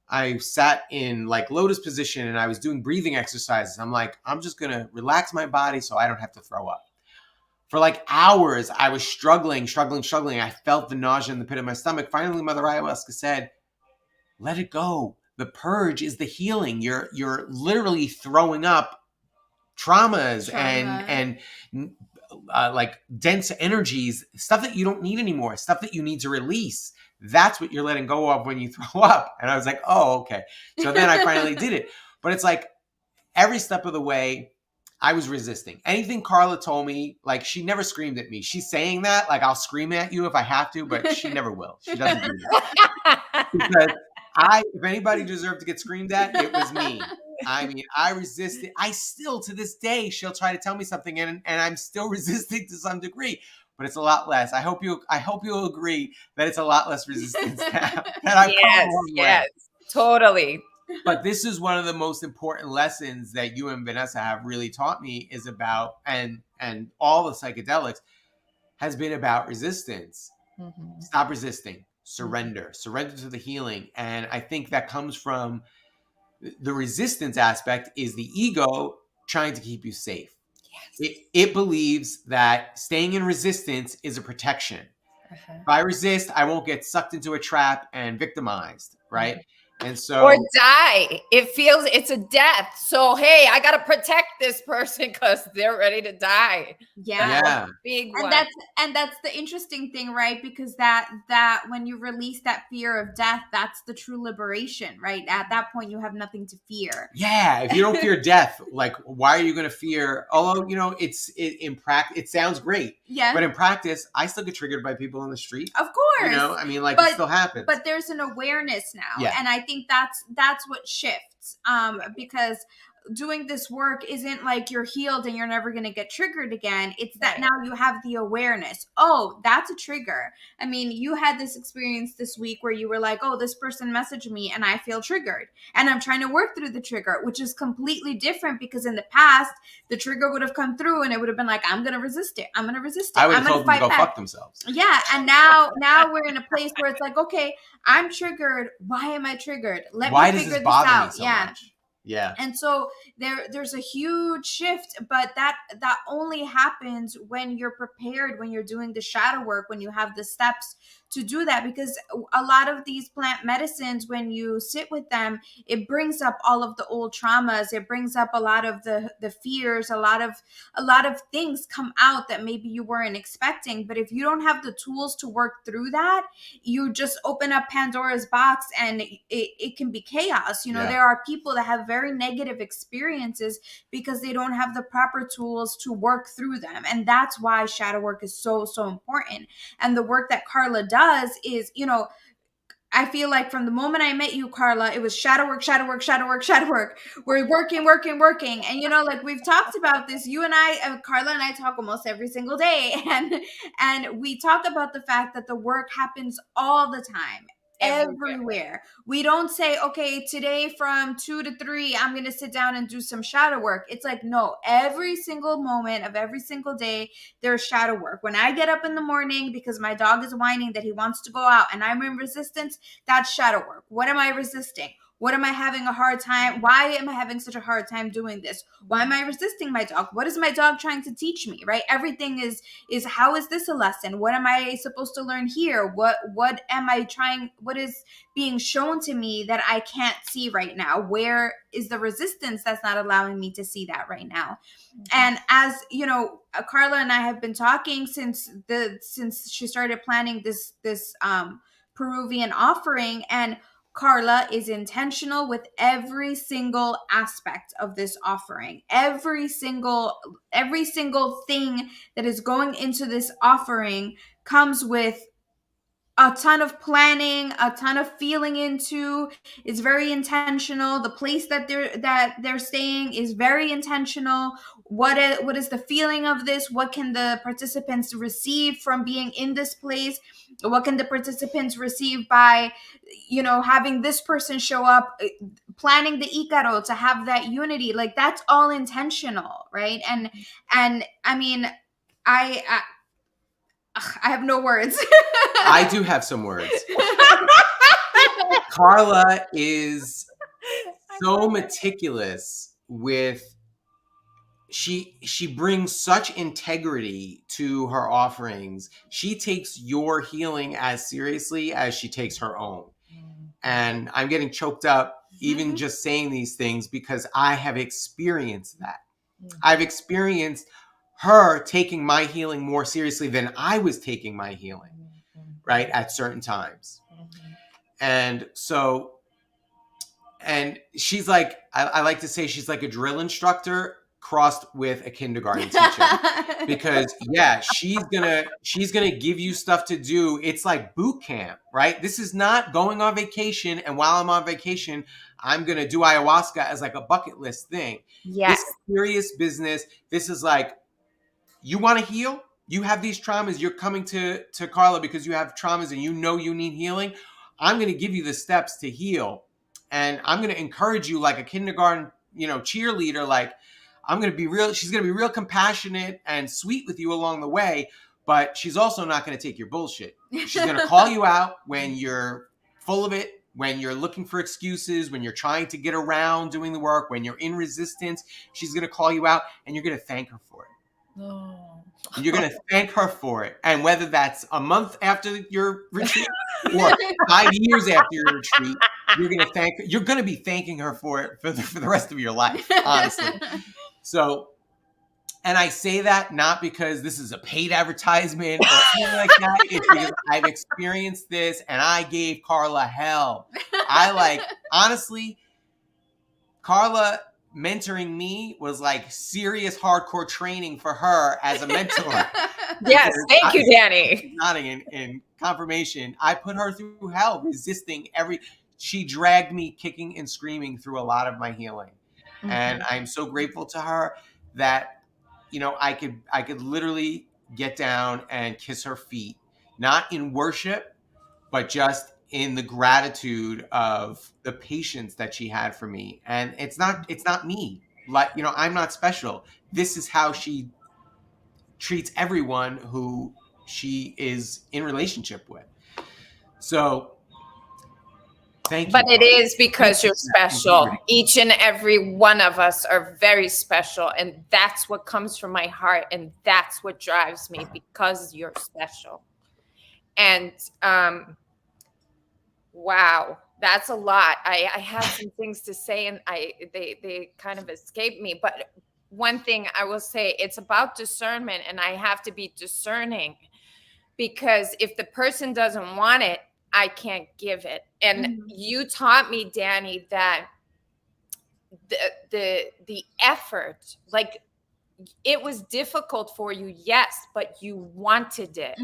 B: I sat in like lotus position, and I was doing breathing exercises. I'm like, I'm just going to relax my body so I don't have to throw up. For like hours, I was struggling. I felt the nausea in the pit of my stomach. Finally, Mother Ayahuasca said, let it go. The purge is the healing. You're literally throwing up traumas and like dense energies, stuff that you don't need anymore, stuff that you need to release. That's what you're letting go of when you throw up. And I was like, oh, okay. So then I finally did it. But it's like every step of the way, I was resisting. Anything Carla told me, like, she never screamed at me. She's saying that, like, I'll scream at you if I have to, but she never will. She doesn't do that. Because if anybody deserved to get screamed at, it was me. I mean, I resisted. I still, to this day, she'll try to tell me something, and I'm still resisting to some degree, but it's a lot less. I hope you'll agree that it's a lot less resistance now.
C: Yes, totally.
B: But this is one of the most important lessons that you and Vanessa have really taught me, is about, and all the psychedelics has been about resistance. Mm-hmm. Stop resisting. Surrender to the healing. And I think that comes from the resistance aspect, is the ego trying to keep you safe. Yes. It believes that staying in resistance is a protection. Uh-huh. If I resist, I won't get sucked into a trap and victimized, right? Mm-hmm. And so,
C: or die. It feels it's a death. So, hey, I got to protect this person because they're ready to die.
A: Yeah.
C: Big
A: one. And that's the interesting thing, right? Because that when you release that fear of death, that's the true liberation, right? At that point, you have nothing to fear.
B: Yeah. If you don't fear death, like, why are you going to fear? Although, in practice, it sounds great. Yeah. But in practice, I still get triggered by people on the street.
A: Of course.
B: I mean, like, it still happens.
A: But there's an awareness now.
B: Yeah.
A: And I think that's what shifts, because doing this work isn't like you're healed and you're never going to get triggered again. It's that now you have the awareness. Oh, that's a trigger. I mean, you had this experience this week where you were like, oh, this person messaged me and I feel triggered, and I'm trying to work through the trigger, which is completely different, because in the past, the trigger would have come through and it would have been like, I'm going to resist it. I would have told them to go fuck themselves. Yeah. And now we're in a place where it's like, okay, I'm triggered. Why am I triggered? Why me figure this out. Me so much? Yeah. And so there's a huge shift, but that only happens when you're prepared, when you're doing the shadow work, when you have the steps to do that, because a lot of these plant medicines, when you sit with them, it brings up all of the old traumas. It brings up a lot of the fears, a lot of things come out that maybe you weren't expecting. But if you don't have the tools to work through that, you just open up Pandora's box and it can be chaos. There are people that have very negative experiences because they don't have the proper tools to work through them. And that's why shadow work is so, so important. And the work that Carla does is, I feel like from the moment I met you, Carla, it was shadow work. We're working. And, like we've talked about this, you and I, Carla and I talk almost every single day. And we talk about the fact that the work happens all the time. Everywhere. We don't say, okay, today from 2 to 3, I'm going to sit down and do some shadow work. It's like, no, every single moment of every single day, there's shadow work. When I get up in the morning because my dog is whining that he wants to go out and I'm in resistance, that's shadow work. What am I resisting? What am I having a hard time? Why am I having such a hard time doing this? Why am I resisting my dog? What is my dog trying to teach me, right? Everything is how is this a lesson? What am I supposed to learn here? What am I trying? What is being shown to me that I can't see right now? Where is the resistance that's not allowing me to see that right now? And as you know, Carla and I have been talking since she started planning this Peruvian offering, and Carla is intentional with every single aspect of this offering. Every single thing that is going into this offering comes with a ton of planning, a ton of feeling into. It's very intentional. The place that they're staying is very intentional. What is the feeling of this? What can the participants receive from being in this place? What can the participants receive by, you know, having this person show up, planning the Icaro to have that unity? Like, that's all intentional, right? And I mean, I have no words.
B: I do have some words. Carla is so meticulous with, she brings such integrity to her offerings. She takes your healing as seriously as she takes her own. And I'm getting choked up even just saying these things, because I have experienced that. I've experienced her taking my healing more seriously than I was taking my healing, right, at certain times. And so, and she's like, I like to say she's like a drill instructor crossed with a kindergarten teacher, because she's gonna give you stuff to do. It's like boot camp, right? This is not going on vacation, and while I'm on vacation, I'm gonna do ayahuasca as like a bucket list thing.
C: Yes.
B: This is serious business. This is like, you want to heal? You have these traumas. You're coming to Carla because you have traumas and you know you need healing. I'm going to give you the steps to heal. And I'm going to encourage you like a kindergarten, cheerleader. Like, I'm going to be real. She's going to be real compassionate and sweet with you along the way. But she's also not going to take your bullshit. She's going to call you out when you're full of it, when you're looking for excuses, when you're trying to get around doing the work, when you're in resistance. She's going to call you out, and you're going to thank her for it.
C: Oh.
B: You're going to thank her for it. And whether that's a month after your retreat or 5 years after your retreat, you're going to be thanking her for it for the rest of your life, honestly. So, and I say that not because this is a paid advertisement or anything like that. It's because I've experienced this, and I gave Carla hell. Honestly, Carla mentoring me was like serious hardcore training for her as a mentor.
C: Yes, thank you, Danny.
B: Nodding in confirmation. I put her through hell, resisting she dragged me kicking and screaming through a lot of my healing. Mm-hmm. And I'm so grateful to her that, I could literally get down and kiss her feet, not in worship, but just in the gratitude of the patience that she had for me. And it's not me. Like, I'm not special. This is how she treats everyone who she is in relationship with. So thank you.
C: But it is because you're special. Each and every one of us are very special. And that's what comes from my heart. And that's what drives me, because you're special. And, wow, that's a lot. I have some things to say, and they kind of escape me. But one thing I will say, it's about discernment, and I have to be discerning, because if the person doesn't want it, I can't give it. And you taught me, Danny, that the effort, like, it was difficult for you, yes, but you wanted it,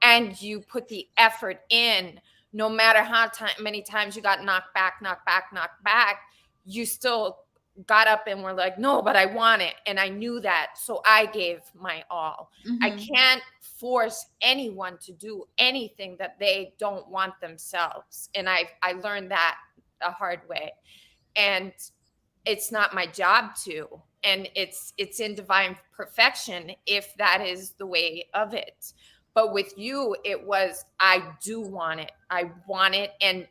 C: and you put the effort in. No matter how many times you got knocked back, you still got up and were like, no, but I want it. And I knew that. So I gave my all. I can't force anyone to do anything that they don't want themselves. And I learned that the hard way. And it's not my job to. And it's in divine perfection if that is the way of it. But with you, it was, I do want it. I want it. And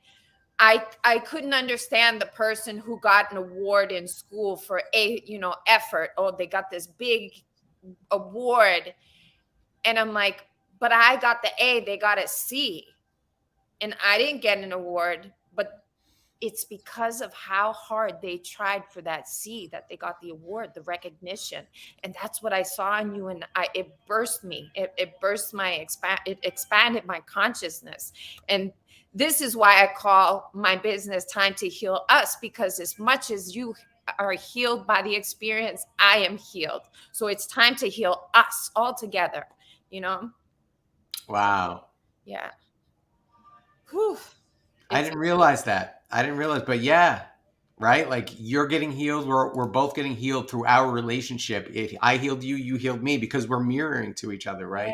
C: I couldn't understand the person who got an award in school for effort. Oh, they got this big award. And I'm like, but I got the A, they got a C. And I didn't get an award, but it's because of how hard they tried for that C that they got the award, the recognition. And that's what I saw in you. And it burst me. It burst it expanded my consciousness. And this is why I call my business Time to Heal Us, because as much as you are healed by the experience, I am healed. So it's time to heal us all together, you know?
B: Wow.
C: Yeah. Whew.
B: I didn't realize that. But yeah, right? Like you're getting healed. We're both getting healed through our relationship. If I healed you, you healed me, because we're mirroring to each other, right?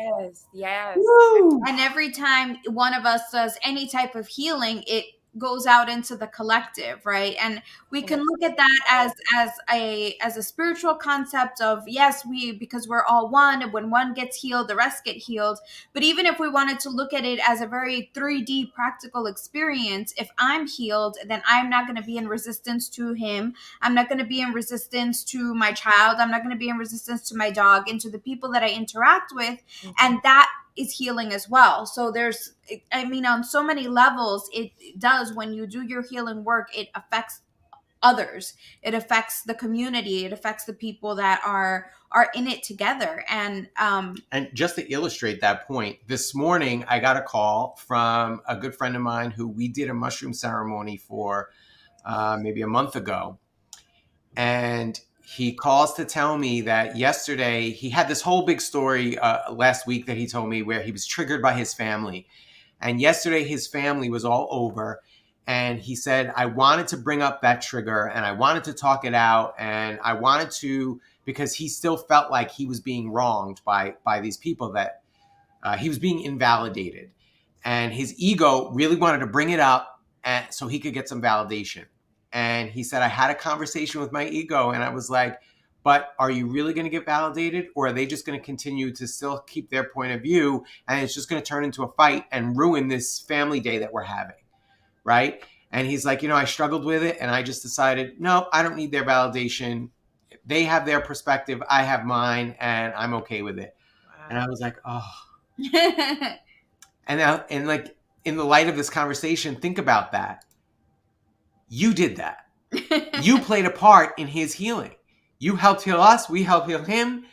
C: Yes.
B: Woo!
A: And every time one of us does any type of healing, it goes out into the collective, right? And we can look at that as a spiritual concept of, yes, because we're all one, and when one gets healed, the rest get healed. But even if we wanted to look at it as a very 3D practical experience, if I'm healed, then I'm not going to be in resistance to him. I'm not going to be in resistance to my child. I'm not going to be in resistance to my dog and to the people that I interact with.
C: Mm-hmm.
A: And that is healing as well. So on so many levels, it does, when you do your healing work, it affects others. It affects the community. It affects the people that are in it together. And
B: just to illustrate that point, this morning I got a call from a good friend of mine who we did a mushroom ceremony for maybe a month ago. And he calls to tell me that yesterday he had this whole big story last week that he told me, where he was triggered by his family. And yesterday his family was all over. And he said, I wanted to bring up that trigger and I wanted to talk it out. And I wanted to, because he still felt like he was being wronged by these people, that he was being invalidated. And his ego really wanted to bring it up so he could get some validation. And he said, I had a conversation with my ego and I was like, but are you really going to get validated, or are they just going to continue to still keep their point of view, and it's just going to turn into a fight and ruin this family day that we're having, right? And he's like, I struggled with it and I just decided, no, I don't need their validation. They have their perspective, I have mine, and I'm okay with it. Wow. And I was like, oh. And like, in the light of this conversation, think about that. You did that. You played a part in his healing. You helped heal us. We helped heal him.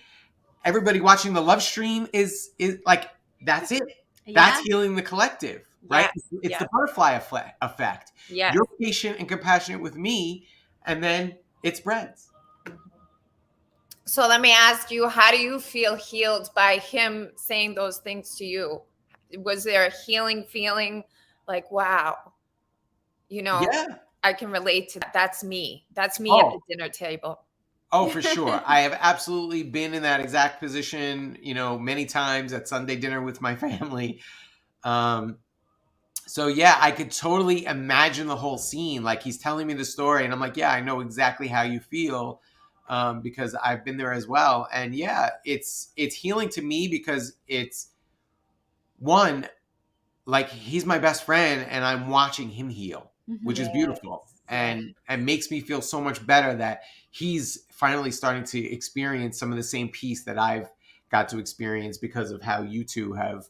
B: Everybody watching the Lovestream is like, that's it. Yeah. That's healing the collective, right? Yes. It's the butterfly effect.
C: Yes.
B: You're patient and compassionate with me, and then it spreads.
C: So let me ask you, how do you feel healed by him saying those things to you? Was there a healing feeling like, wow,
B: Yeah.
C: I can relate to that. That's me. That's me at the dinner table.
B: Oh, for sure. I have absolutely been in that exact position, many times at Sunday dinner with my family. So yeah, I could totally imagine the whole scene. Like, he's telling me the story and I'm like, yeah, I know exactly how you feel, because I've been there as well. And yeah, it's healing to me because it's, one, like, he's my best friend and I'm watching him heal, which is beautiful. And makes me feel so much better that he's finally starting to experience some of the same peace that I've got to experience because of how you two have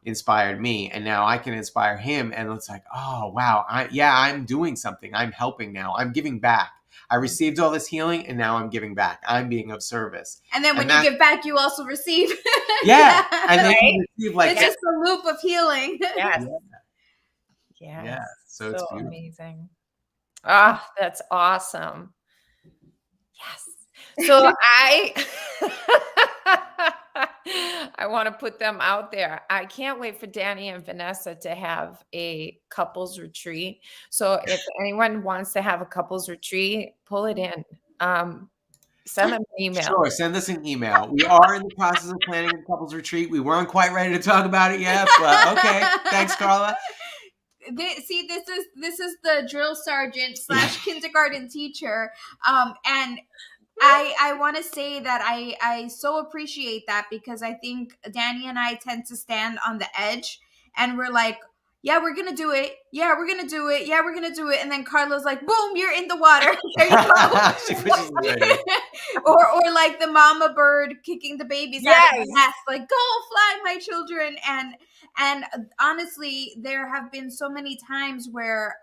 B: inspired me. And now I can inspire him. And it's like, oh, wow. I'm doing something. I'm helping now. I'm giving back. I received all this healing and now I'm giving back. I'm being of service.
A: And then when you give back, you also receive.
B: Yeah. And then you receive, like,
A: it's just a loop of healing.
C: Yes.
B: Yeah. So it's beautiful.
C: Amazing. Ah, that's awesome. Yes. So I want to put them out there. I can't wait for Danny and Vanessa to have a couples retreat. So if anyone wants to have a couples retreat, pull it in. Send them an email.
B: Sure, send us an email. We are in the process of planning a couples retreat. We weren't quite ready to talk about it yet, but okay. Thanks, Carla.
A: This is the drill sergeant / kindergarten teacher, and I want to say that I so appreciate that, because I think Danny and I tend to stand on the edge and we're like, yeah, we're gonna do it. Yeah, we're gonna do it. Yeah, we're gonna do it. And then Carla's like, boom, you're in the water. There you go.
B: She pushes me right in.
A: Or like the mama bird kicking the babies out of
C: Yes.
A: the nest, like, go fly, my children. And honestly, there have been so many times where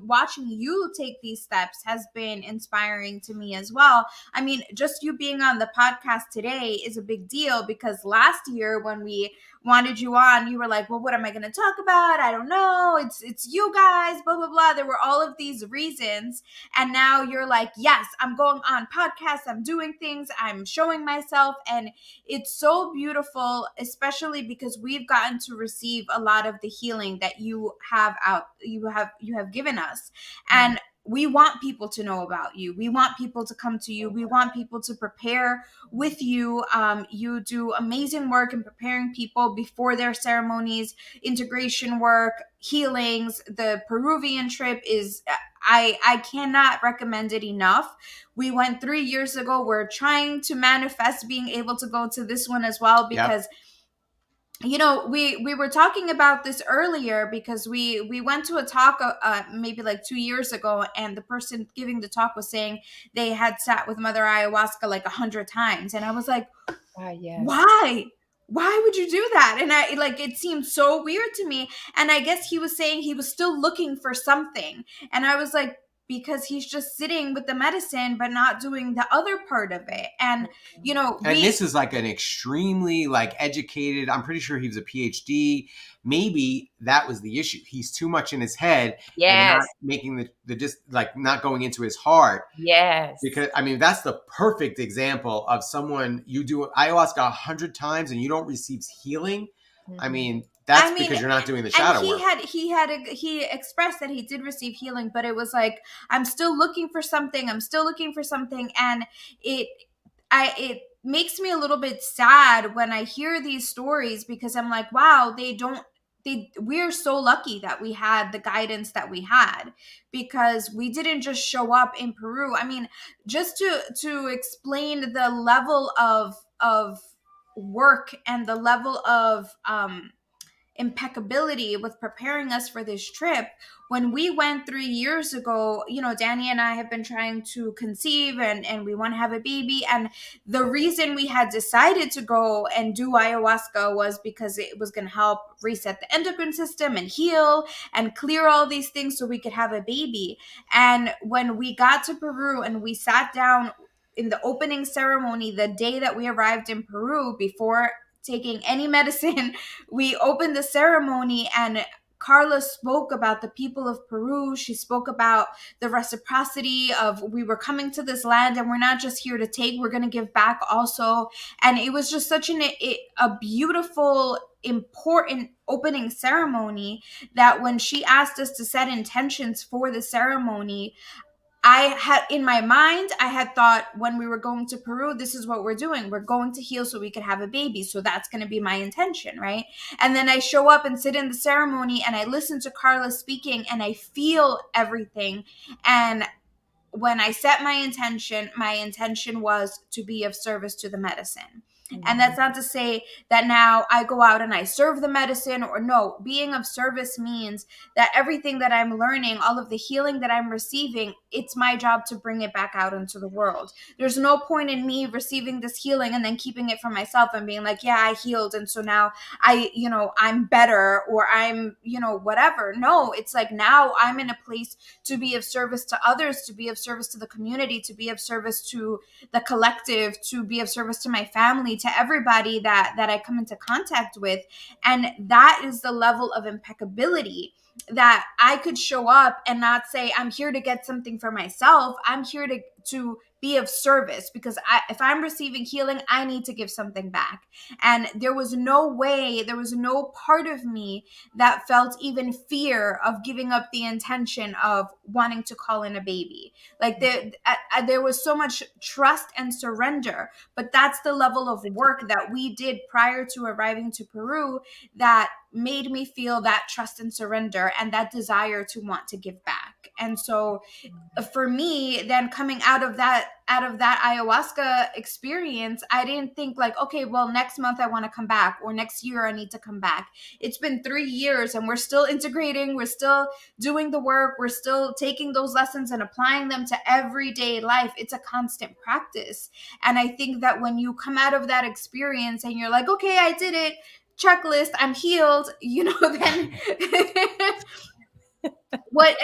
A: watching you take these steps has been inspiring to me as well. I mean, just you being on the podcast today is a big deal, because last year when we wanted you on, you were like, well, what am I going to talk about? I don't know. It's you guys, blah, blah, blah. There were all of these reasons. And now you're like, yes, I'm going on podcasts. I'm doing things. I'm showing myself. And it's so beautiful, especially because we've gotten to receive a lot of the healing that you have given us. And we want people to know about you. We want people to come to you. We want people to prepare with you. You do amazing work in preparing people before their ceremonies, integration work, healings. The Peruvian trip is, I cannot recommend it enough. We went 3 years ago. We're trying to manifest being able to go to this one as well, because we were talking about this earlier, because we went to a talk maybe like 2 years ago, and the person giving the talk was saying they had sat with Mother Ayahuasca like 100 times, and I was like,
C: Yes.
A: why would you do that? And I like, it seemed so weird to me. And I guess he was saying he was still looking for something, and I was like, because he's just sitting with the medicine but not doing the other part of it. And
B: and this is like an extremely like educated, I'm pretty sure he was a PhD. Maybe that was the issue. He's too much in his head and not making the just like not going into his heart.
C: Yes.
B: Because I mean, that's the perfect example of someone, you do ayahuasca 100 times and you don't receive healing. I mean, because you're not doing the shadow work.
A: He expressed that he did receive healing, but it was like, I'm still looking for something. And it makes me a little bit sad when I hear these stories, because I'm like, wow, we're so lucky that we had the guidance that we had, because we didn't just show up in Peru. I mean, just to explain the level of work and the level of impeccability with preparing us for this trip. When we went 3 years ago, Danny and I have been trying to conceive, and we want to have a baby. And the reason we had decided to go and do ayahuasca was because it was going to help reset the endocrine system and heal and clear all these things so we could have a baby. And when we got to Peru and we sat down in the opening ceremony, the day that we arrived in Peru, before taking any medicine, we opened the ceremony, and Carla spoke about the people of Peru. She spoke about the reciprocity of, we were coming to this land and we're not just here to take, we're going to give back also. And it was just such a beautiful, important opening ceremony, that when she asked us to set intentions for the ceremony, in my mind, I had thought, when we were going to Peru, this is what we're doing. We're going to heal so we could have a baby. So that's going to be my intention, right? And then I show up and sit in the ceremony, and I listen to Carla speaking, and I feel everything. And when I set my intention was to be of service to the medicine. And that's not to say that now I go out and I serve the medicine, or no. Being of service means that everything that I'm learning, all of the healing that I'm receiving, it's my job to bring it back out into the world. There's no point in me receiving this healing and then keeping it for myself and being like, yeah, I healed, and so now I'm better, or I'm, whatever. No, it's like, now I'm in a place to be of service to others, to be of service to the community, to be of service to the collective, to be of service to my family, to everybody that I come into contact with. And that is the level of impeccability, that I could show up and not say, I'm here to get something for myself. I'm here to be of service, because if I'm receiving healing, I need to give something back. And there was no part of me that felt even fear of giving up the intention of wanting to call in a baby. Like there was so much trust and surrender. But that's the level of work that we did prior to arriving to Peru that made me feel that trust and surrender and that desire to want to give back. And so for me, then coming out of that ayahuasca experience, I didn't think like, okay, well, next month I want to come back, or next year I need to come back. It's been 3 years and we're still integrating, we're still doing the work, we're still taking those lessons and applying them to everyday life. It's a constant practice. And I think that when you come out of that experience and you're like, okay, I did it, checklist, I'm healed, then what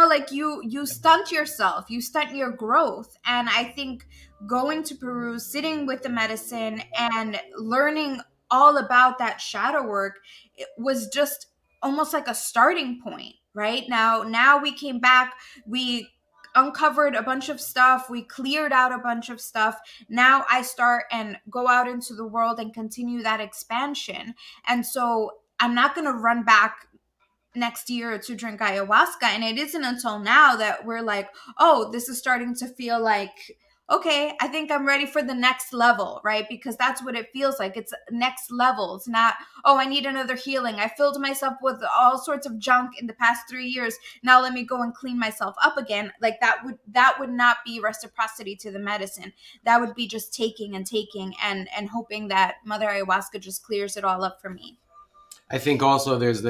A: like you stunt yourself, you stunt your growth. And I think going to Peru, sitting with the medicine and learning all about that shadow work, it was just almost like a starting point. Right now we came back, we uncovered a bunch of stuff, we cleared out a bunch of stuff. Now I start and go out into the world and continue that expansion. And so I'm not going to run back next year to drink ayahuasca. And it isn't until now that we're like, oh, this is starting to feel like, okay, I think I'm ready for the next level, right? Because that's what it feels like. It's next level. It's not, oh, I need another healing, I filled myself with all sorts of junk in the past 3 years, now let me go and clean myself up again. Like that would not be reciprocity to the medicine. That would be just taking and taking and hoping that Mother Ayahuasca just clears it all up for me.
B: I think also there's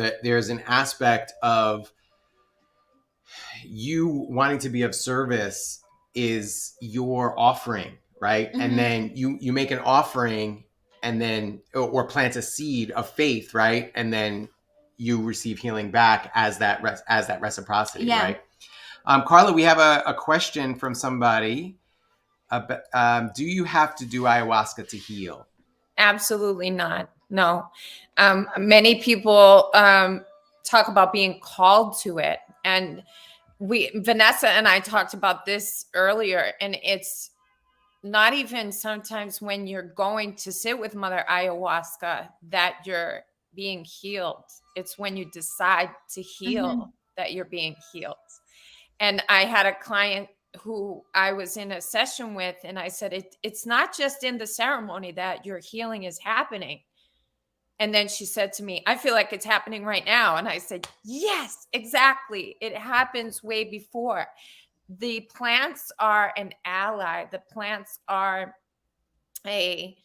B: an aspect of you wanting to be of service is your offering, right?
A: Mm-hmm.
B: And then you make an offering and then or plant a seed of faith, right? And then you receive healing back as that reciprocity,
A: Yeah.
B: right? Carla, we have a question from somebody. Do you have to do ayahuasca to heal?
C: Absolutely not. No. Many people talk about being called to it. And Vanessa and I talked about this earlier, and it's not even sometimes when you're going to sit with Mother Ayahuasca that you're being healed. It's when you decide to heal that you're being healed. And I had a client who I was in a session with, and I said, it's not just in the ceremony that your healing is happening. And then she said to me, I feel like it's happening right now. And I said, yes, exactly. It happens way before. The plants are an ally. The plants are a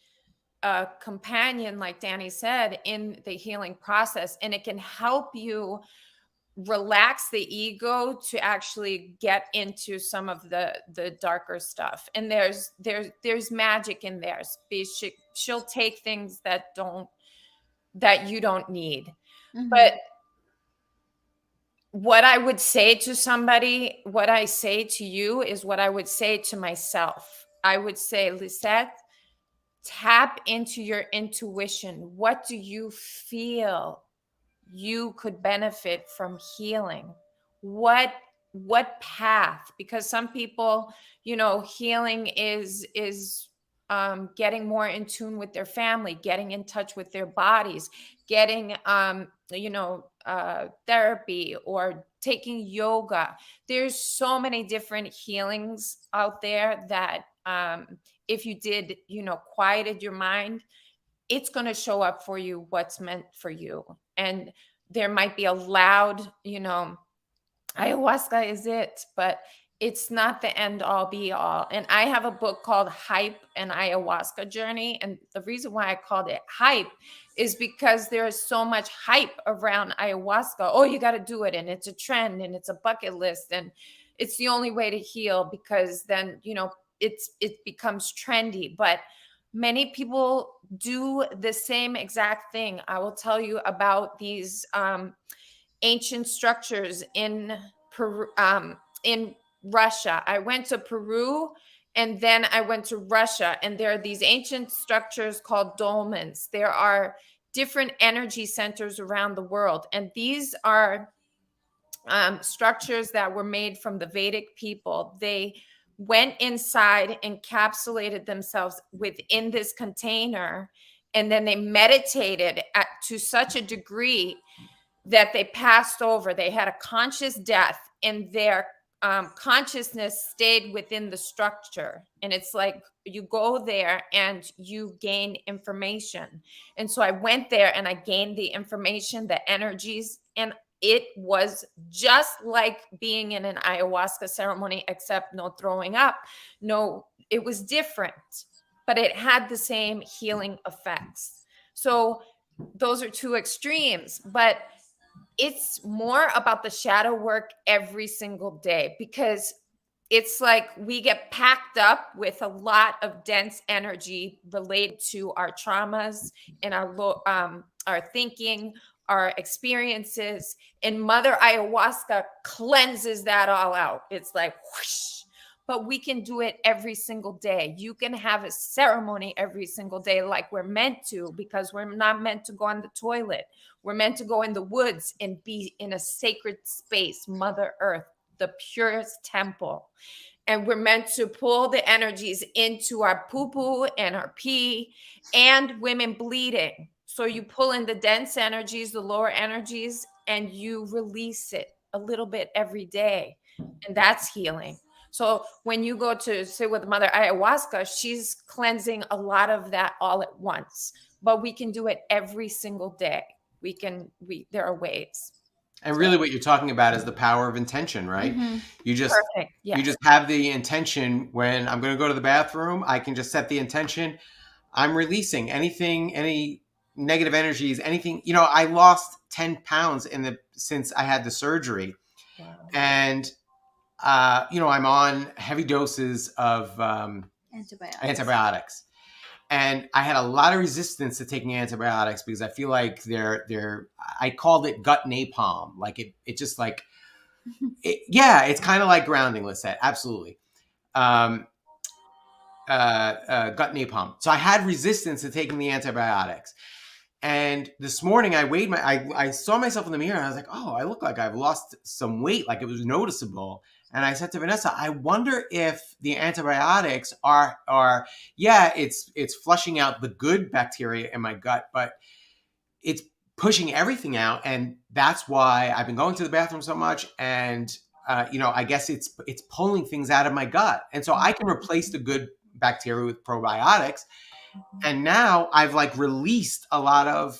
C: companion, like Danny said, in the healing process. And it can help you relax the ego to actually get into some of the darker stuff. And there's magic in there. She'll take things that you don't need. But what I would say to somebody, what I say to you is what I would say to myself. I would say, Lisette, tap into your intuition. What do you feel you could benefit from healing? What path? Because some people, healing is getting more in tune with their family, getting in touch with their bodies, getting therapy or taking yoga. There's so many different healings out there that if you did, quieted your mind, it's going to show up for you what's meant for you. And there might be a loud, ayahuasca is it, but it's not the end all be all. And I have a book called Hype: An Ayahuasca Journey. And the reason why I called it Hype is because there is so much hype around ayahuasca. Oh, you got to do it. And it's a trend and it's a bucket list. And it's the only way to heal, because then, it becomes trendy. But many people do the same exact thing. I will tell you about these ancient structures in Peru, in Russia. I went to Peru and then I went to Russia, and there are these ancient structures called dolmens. There are different energy centers around the world, and these are structures that were made from the Vedic people. They went inside, encapsulated themselves within this container, and then they meditated to such a degree that they passed over. They had a conscious death, and their consciousness stayed within the structure. And it's like you go there and you gain information. And so I went there and I gained the information, the energies, and it was just like being in an ayahuasca ceremony, except no throwing up. No, it was different, but it had the same healing effects. So those are two extremes, but it's more about the shadow work every single day, because it's like we get packed up with a lot of dense energy related to our traumas and our thinking, our experiences, and Mother Ayahuasca cleanses that all out. It's like whoosh. But we can do it every single day. You can have a ceremony every single day like we're meant to, because we're not meant to go on the toilet. We're meant to go in the woods and be in a sacred space, Mother Earth, the purest temple. And we're meant to pull the energies into our poo-poo and our pee and women bleeding. So you pull in the dense energies, the lower energies, and you release it a little bit every day. And that's healing. So when you go to sit with Mother Ayahuasca, she's cleansing a lot of that all at once. But we can do it every single day. There are ways.
B: And really what you're talking about is the power of intention, right?
A: Mm-hmm.
B: You just
C: Perfect. Yes.
B: you just have the intention. When I'm going to go to the bathroom, I can just set the intention. I'm releasing anything, any negative energies, anything. I lost 10 pounds since I had the surgery.
C: Wow.
B: And I'm on heavy doses of antibiotics. And I had a lot of resistance to taking antibiotics because I feel like I called it gut napalm. Like it just like, it's kind of like grounding, Lisette. Absolutely. Gut napalm. So I had resistance to taking the antibiotics. And this morning I saw myself in the mirror and I was like, oh, I look like I've lost some weight. Like it was noticeable. And I said to Vanessa, I wonder if the antibiotics are it's flushing out the good bacteria in my gut, but it's pushing everything out. And that's why I've been going to the bathroom so much. And, I guess it's pulling things out of my gut. And so I can replace the good bacteria with probiotics. And now I've like released a lot of,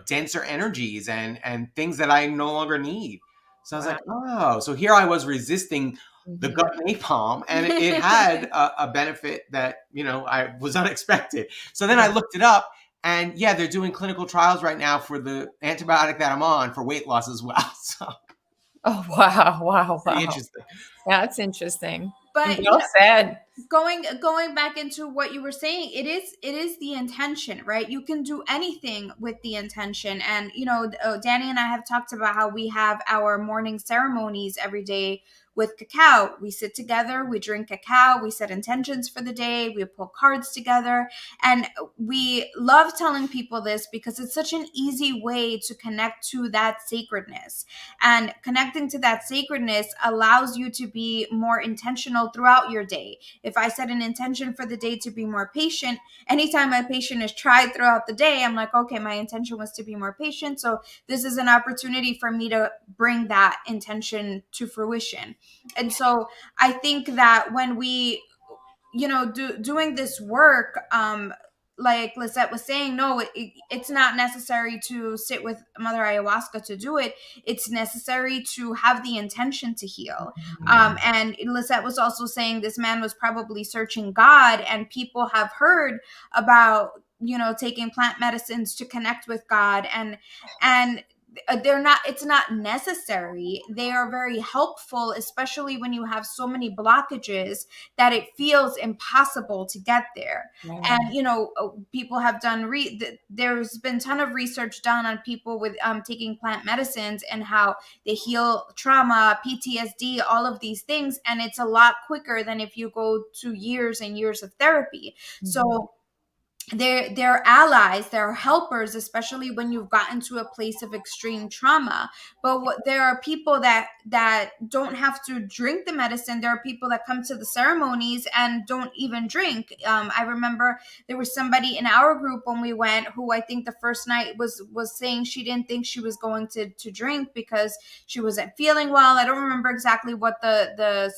B: denser energies and things that I no longer need. So I was like, oh, so here I was resisting the gut napalm, and it had a benefit that, I was unexpected. So then I looked it up, and they're doing clinical trials right now for the antibiotic that I'm on for weight loss as well. So.
C: Oh, wow.
B: Interesting.
C: That's interesting.
A: But
C: well said.
A: Going back into what you were saying, it is the intention, right? You can do anything with the intention. And Danny and I have talked about how we have our morning ceremonies every day with cacao. We sit together, we drink cacao, we set intentions for the day, we pull cards together. And we love telling people this because it's such an easy way to connect to that sacredness. And connecting to that sacredness allows you to be more intentional throughout your day. If I set an intention for the day to be more patient, anytime my patience is tried throughout the day, I'm like, okay, my intention was to be more patient. So this is an opportunity for me to bring that intention to fruition. And so I think that when we, doing this work, like Lisette was saying, no, it's not necessary to sit with Mother Ayahuasca to do it. It's necessary to have the intention to heal. And Lisette was also saying this man was probably searching God, and people have heard about, taking plant medicines to connect with God, and it's not necessary. They are very helpful, especially when you have so many blockages that it feels impossible to get there. Yeah. And people have done there's been a ton of research done on people with taking plant medicines and how they heal trauma, PTSD, all of these things, and it's a lot quicker than if you go to years and years of therapy. Mm-hmm. So they're allies, they're helpers, especially when you've gotten to a place of extreme trauma. But there are people that don't have to drink the medicine. There are people that come to the ceremonies and don't even drink. I remember there was somebody in our group when we went who I think the first night was saying she didn't think she was going to drink because she wasn't feeling well. I don't remember exactly what the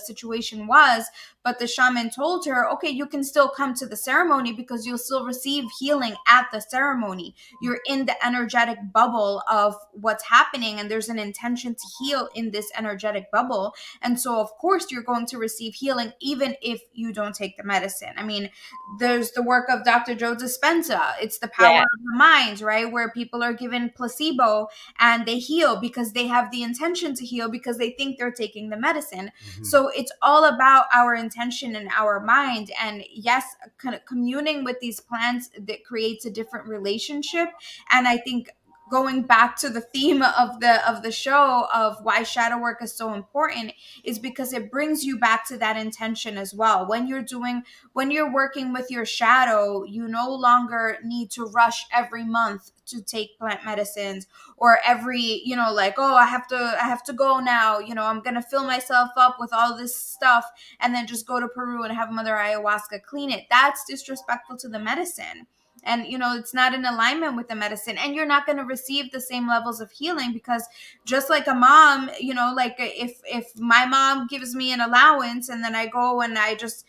A: situation was, But the shaman told her, okay, you can still come to the ceremony because you'll still receive healing at the ceremony. You're in the energetic bubble of what's happening, and there's an intention to heal in this energetic bubble. And so, of course, you're going to receive healing even if you don't take the medicine. I mean, there's the work of Dr. Joe Dispenza. It's the power
C: Yeah.
A: of the mind, right? Where people are given placebo and they heal because they have the intention to heal because they think they're taking the medicine.
B: Mm-hmm.
A: So it's all about our intention and our mind. And yes, kind of communing with these plants that creates a different relationship. And I think going back to the theme of the show of why shadow work is so important is because it brings you back to that intention as well. When you're working with your shadow, you no longer need to rush every month to take plant medicines, or every, like, oh, I have to go now, I'm gonna fill myself up with all this stuff and then just go to Peru and have Mother Ayahuasca clean it. That's disrespectful to the medicine. And it's not in alignment with the medicine, and you're not going to receive the same levels of healing, because just like a mom, like if my mom gives me an allowance and then I go and I just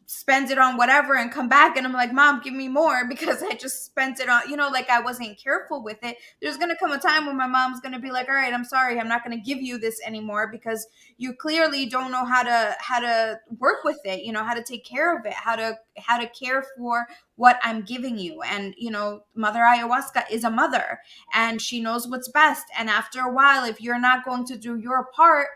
A: spend it on whatever and come back and I'm like, Mom, give me more because I just spent it on, like I wasn't careful with it. There's going to come a time when my mom's going to be like, all right, I'm sorry, I'm not going to give you this anymore because you clearly don't know how to work with it, how to take care of it, how to care for what I'm giving you. And Mother Ayahuasca is a mother and she knows what's best. And after a while, if you're not going to do your part,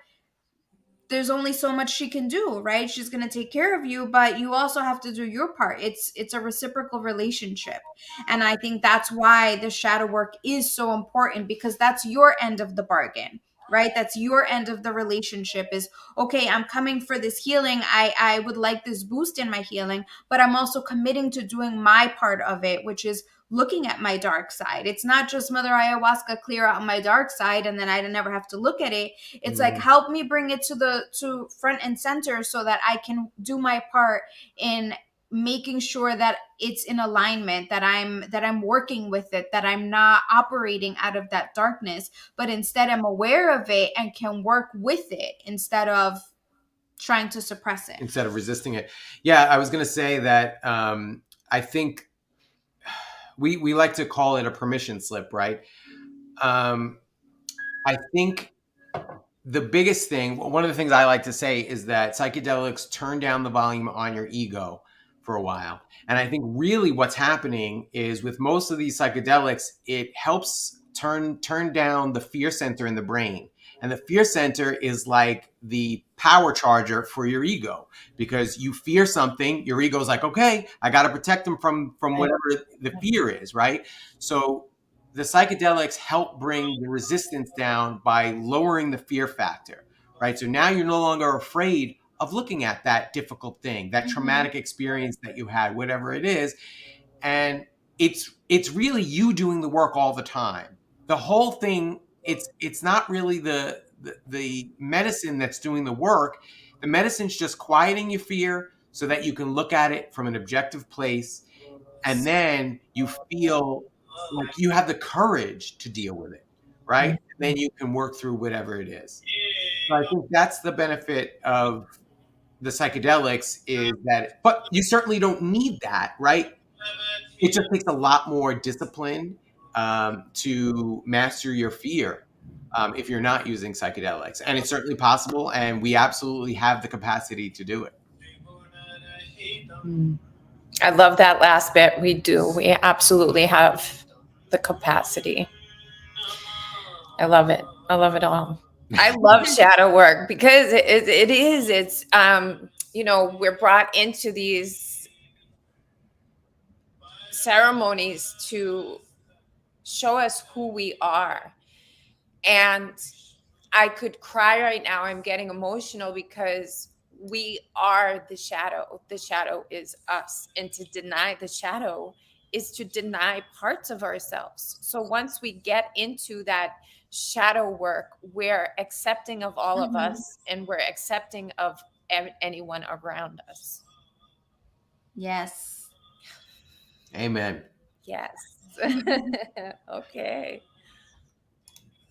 A: there's only so much she can do, right? She's going to take care of you, but you also have to do your part. It's a reciprocal relationship. And I think that's why the shadow work is so important, because that's your end of the bargain, right? That's your end of the relationship is, okay, I'm coming for this healing. I would like this boost in my healing, but I'm also committing to doing my part of it, which is looking at my dark side. It's not just Mother Ayahuasca clear out my dark side and then I never have to look at it. It's like, help me bring it to front and center so that I can do my part in making sure that it's in alignment, that I'm working with it, that I'm not operating out of that darkness, but instead I'm aware of it and can work with it instead of trying to suppress it.
B: Instead of resisting it. Yeah, I was going to say that I think we like to call it a permission slip, right? I think the biggest thing, one of the things I like to say is that psychedelics turn down the volume on your ego for a while. And I think really what's happening is with most of these psychedelics, it helps turn down the fear center in the brain. And the fear center is like the power charger for your ego, because you fear something, your ego is like, okay, I got to protect them from whatever the fear is, right? So the psychedelics help bring the resistance down by lowering the fear factor, right? So now you're no longer afraid of looking at that difficult thing, that traumatic experience that you had, whatever it is. And it's really you doing the work all the time. The whole thing, it's not really the medicine that's doing the work. The medicine's just quieting your fear so that you can look at it from an objective place, and then you feel like you have the courage to deal with it, right? And then you can work through whatever it is. So I think that's the benefit of the psychedelics, is that, but you certainly don't need that, right? It just takes a lot more discipline to master your fear if you're not using psychedelics. And it's certainly possible, and we absolutely have the capacity to do it.
C: I love that last bit. We do. We absolutely have the capacity. I love it. I love it all. I love shadow work because it's we're brought into these ceremonies to show us who we are. And I could cry right now. I'm getting emotional because we are the shadow. The shadow is us. And to deny the shadow is to deny parts of ourselves. So once we get into that shadow work, we're accepting of all of us, and we're accepting of anyone around us.
A: Yes.
B: Amen.
C: Yes. Okay.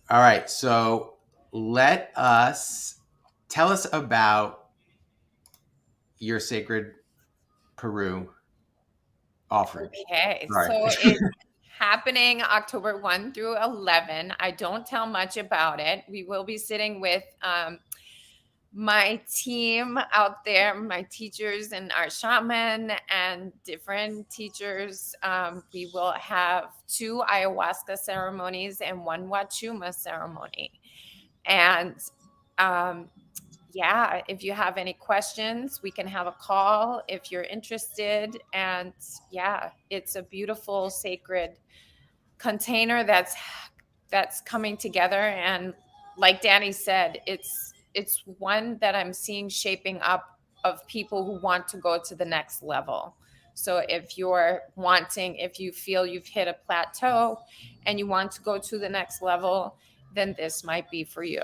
B: All right. So tell us about your Sacred Peru offering?
C: Okay,
B: Right.
C: so it's happening October 1 through 11. I don't tell much about it. We will be sitting with my team out there, my teachers and our shaman and different teachers. We will have 2 ayahuasca ceremonies and 1 wachuma ceremony. And yeah, if you have any questions, we can have a call if you're interested. And yeah, it's a beautiful sacred container that's coming together. And like Danny said, it's one that I'm seeing shaping up of people who want to go to the next level. So if you feel you've hit a plateau and you want to go to the next level, then this might be for you.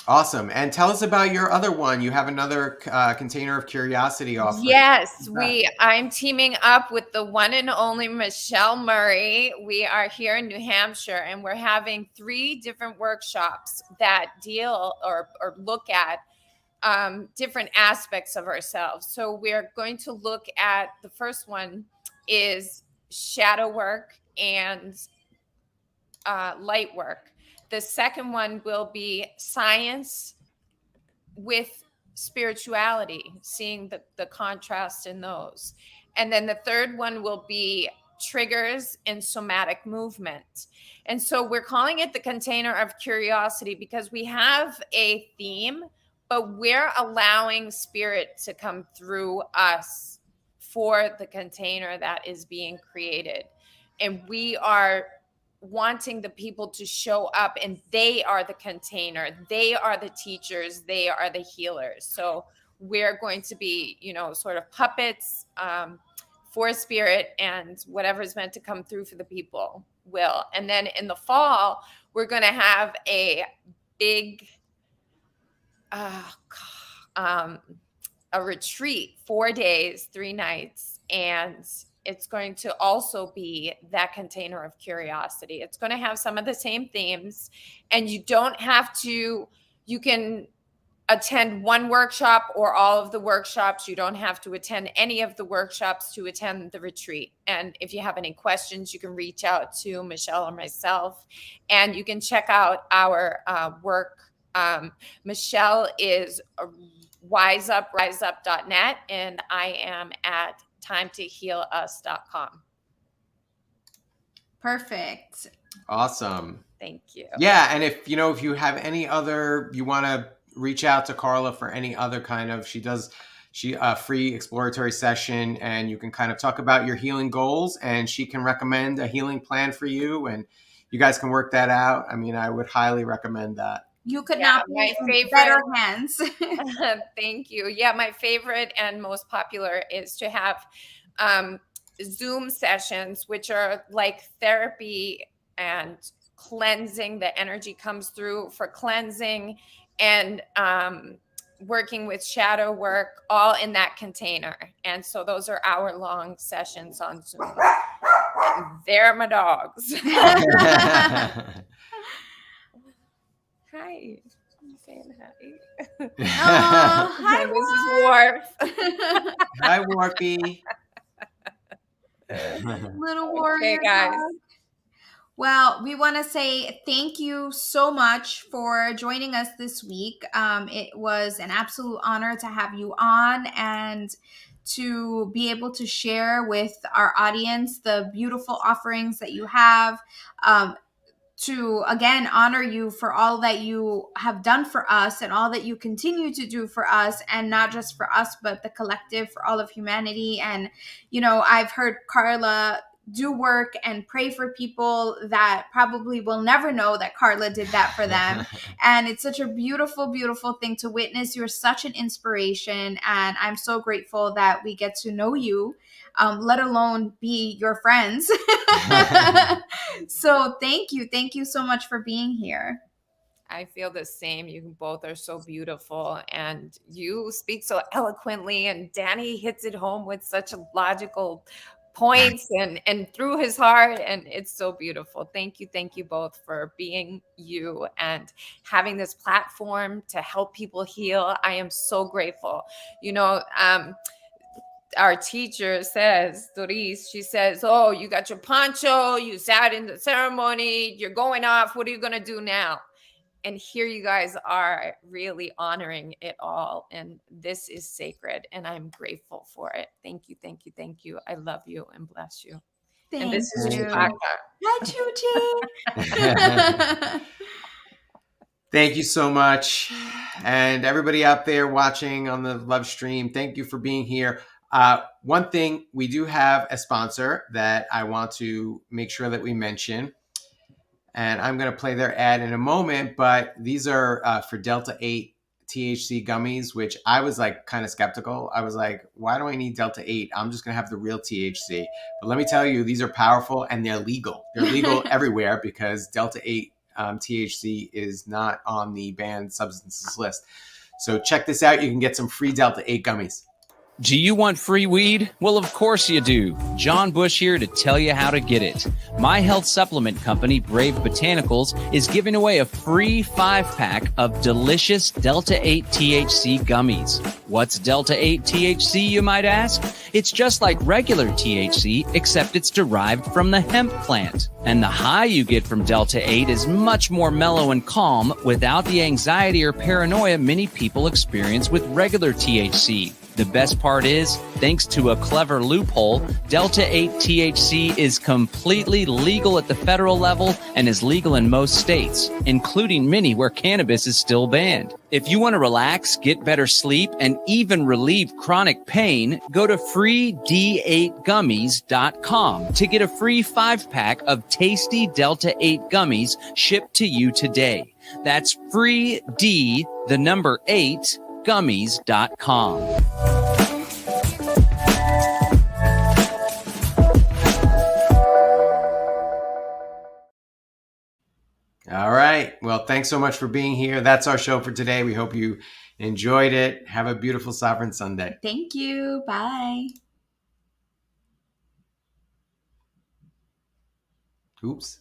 B: Awesome. And tell us about your other one. You have another container of curiosity offering.
C: Yes, I'm teaming up with the one and only Michelle Murray. We are here in New Hampshire, and we're having 3 different workshops that deal or look at different aspects of ourselves. So we're going to look at, the first one is shadow work and light work. The second one will be science with spirituality, seeing the contrast in those. And then the third one will be triggers and somatic movement. And so we're calling it the container of curiosity because we have a theme, but we're allowing spirit to come through us for the container that is being created. And we are wanting the people to show up, and they are the container, they are the teachers, they are the healers. So we're going to be, sort of puppets for spirit, and whatever's meant to come through for the people will. And then in the fall, we're going to have a big a retreat, 4 days, 3 nights, and it's going to also be that container of curiosity. It's going to have some of the same themes, and you can attend one workshop or all of the workshops. You don't have to attend any of the workshops to attend the retreat. And if you have any questions, you can reach out to Michelle or myself, and you can check out our work. Michelle is wiseup.net, and I am at timetohealus.com.
A: Perfect.
B: Awesome.
C: Thank you.
B: Yeah, and if you have any other, you want to reach out to Carla for any other kind of, she a free exploratory session, and you can kind of talk about your healing goals, and she can recommend a healing plan for you, and you guys can work that out. I mean, I would highly recommend that.
A: You could not be in better hands.
C: Thank you. Yeah, my favorite and most popular is to have Zoom sessions, which are like therapy and cleansing. The energy comes through for cleansing and working with shadow work, all in that container. And so those are hour-long sessions on Zoom. They're my dogs. Hi. I'm saying hi.
A: Oh, hi,
C: This is Worf.
B: Hi, Warpy.
A: Little warrior.
C: Okay, guys.
A: Dog. Well, we want to say thank you so much for joining us this week. It was an absolute honor to have you on and to be able to share with our audience the beautiful offerings that you have. To again honor you for all that you have done for us and all that you continue to do for us, and not just for us but the collective, for all of humanity. And I've heard Carla do work and pray for people that probably will never know that Carla did that for them. And it's such a beautiful, beautiful thing to witness. You're such an inspiration, and I'm so grateful that we get to know you, let alone be your friends. So thank you so much for being here.
C: I feel the same. You both are so beautiful, and you speak so eloquently, and Danny hits it home with such a logical points and through his heart, and it's so beautiful. Thank you both for being you and having this platform to help people heal. I am so grateful. Our teacher says, Doris, she says, oh, you got your poncho, you sat in the ceremony, you're going off, what are you going to do now? And here you guys are really honoring it all. And this is sacred. And I'm grateful for it. Thank you. I love you and bless you. And this is
A: you.
C: Chewbacca.
A: Hi, Chuchi.
B: Thank you so much. And everybody out there watching on the Lovestream, thank you for being here. One thing, we do have a sponsor that I want to make sure that we mention. And I'm going to play their ad in a moment, but these are for Delta 8 THC gummies, which I was like kind of skeptical. I was like, why do I need Delta 8? I'm just going to have the real THC. But let me tell you, these are powerful and they're legal. They're legal everywhere because Delta 8 THC is not on the banned substances list. So check this out. You can get some free Delta 8 gummies.
D: Do you want free weed? Well, of course you do. John Bush here to tell you how to get it. My health supplement company, Brave Botanicals, is giving away a free 5-pack of delicious Delta 8 THC gummies. What's Delta 8 THC, you might ask? It's just like regular THC, except it's derived from the hemp plant. And the high you get from Delta 8 is much more mellow and calm without the anxiety or paranoia many people experience with regular THC. The best part is, thanks to a clever loophole, Delta 8 THC is completely legal at the federal level and is legal in most states, including many where cannabis is still banned. If you want to relax, get better sleep, and even relieve chronic pain, go to freed8gummies.com to get a free 5-pack of tasty Delta 8 gummies shipped to you today. That's freed, the number 8, gummies.com.
B: All right. Well, thanks so much for being here. That's our show for today. We hope you enjoyed it. Have a beautiful Sovereign Sunday.
A: Thank you. Bye.
B: Oops.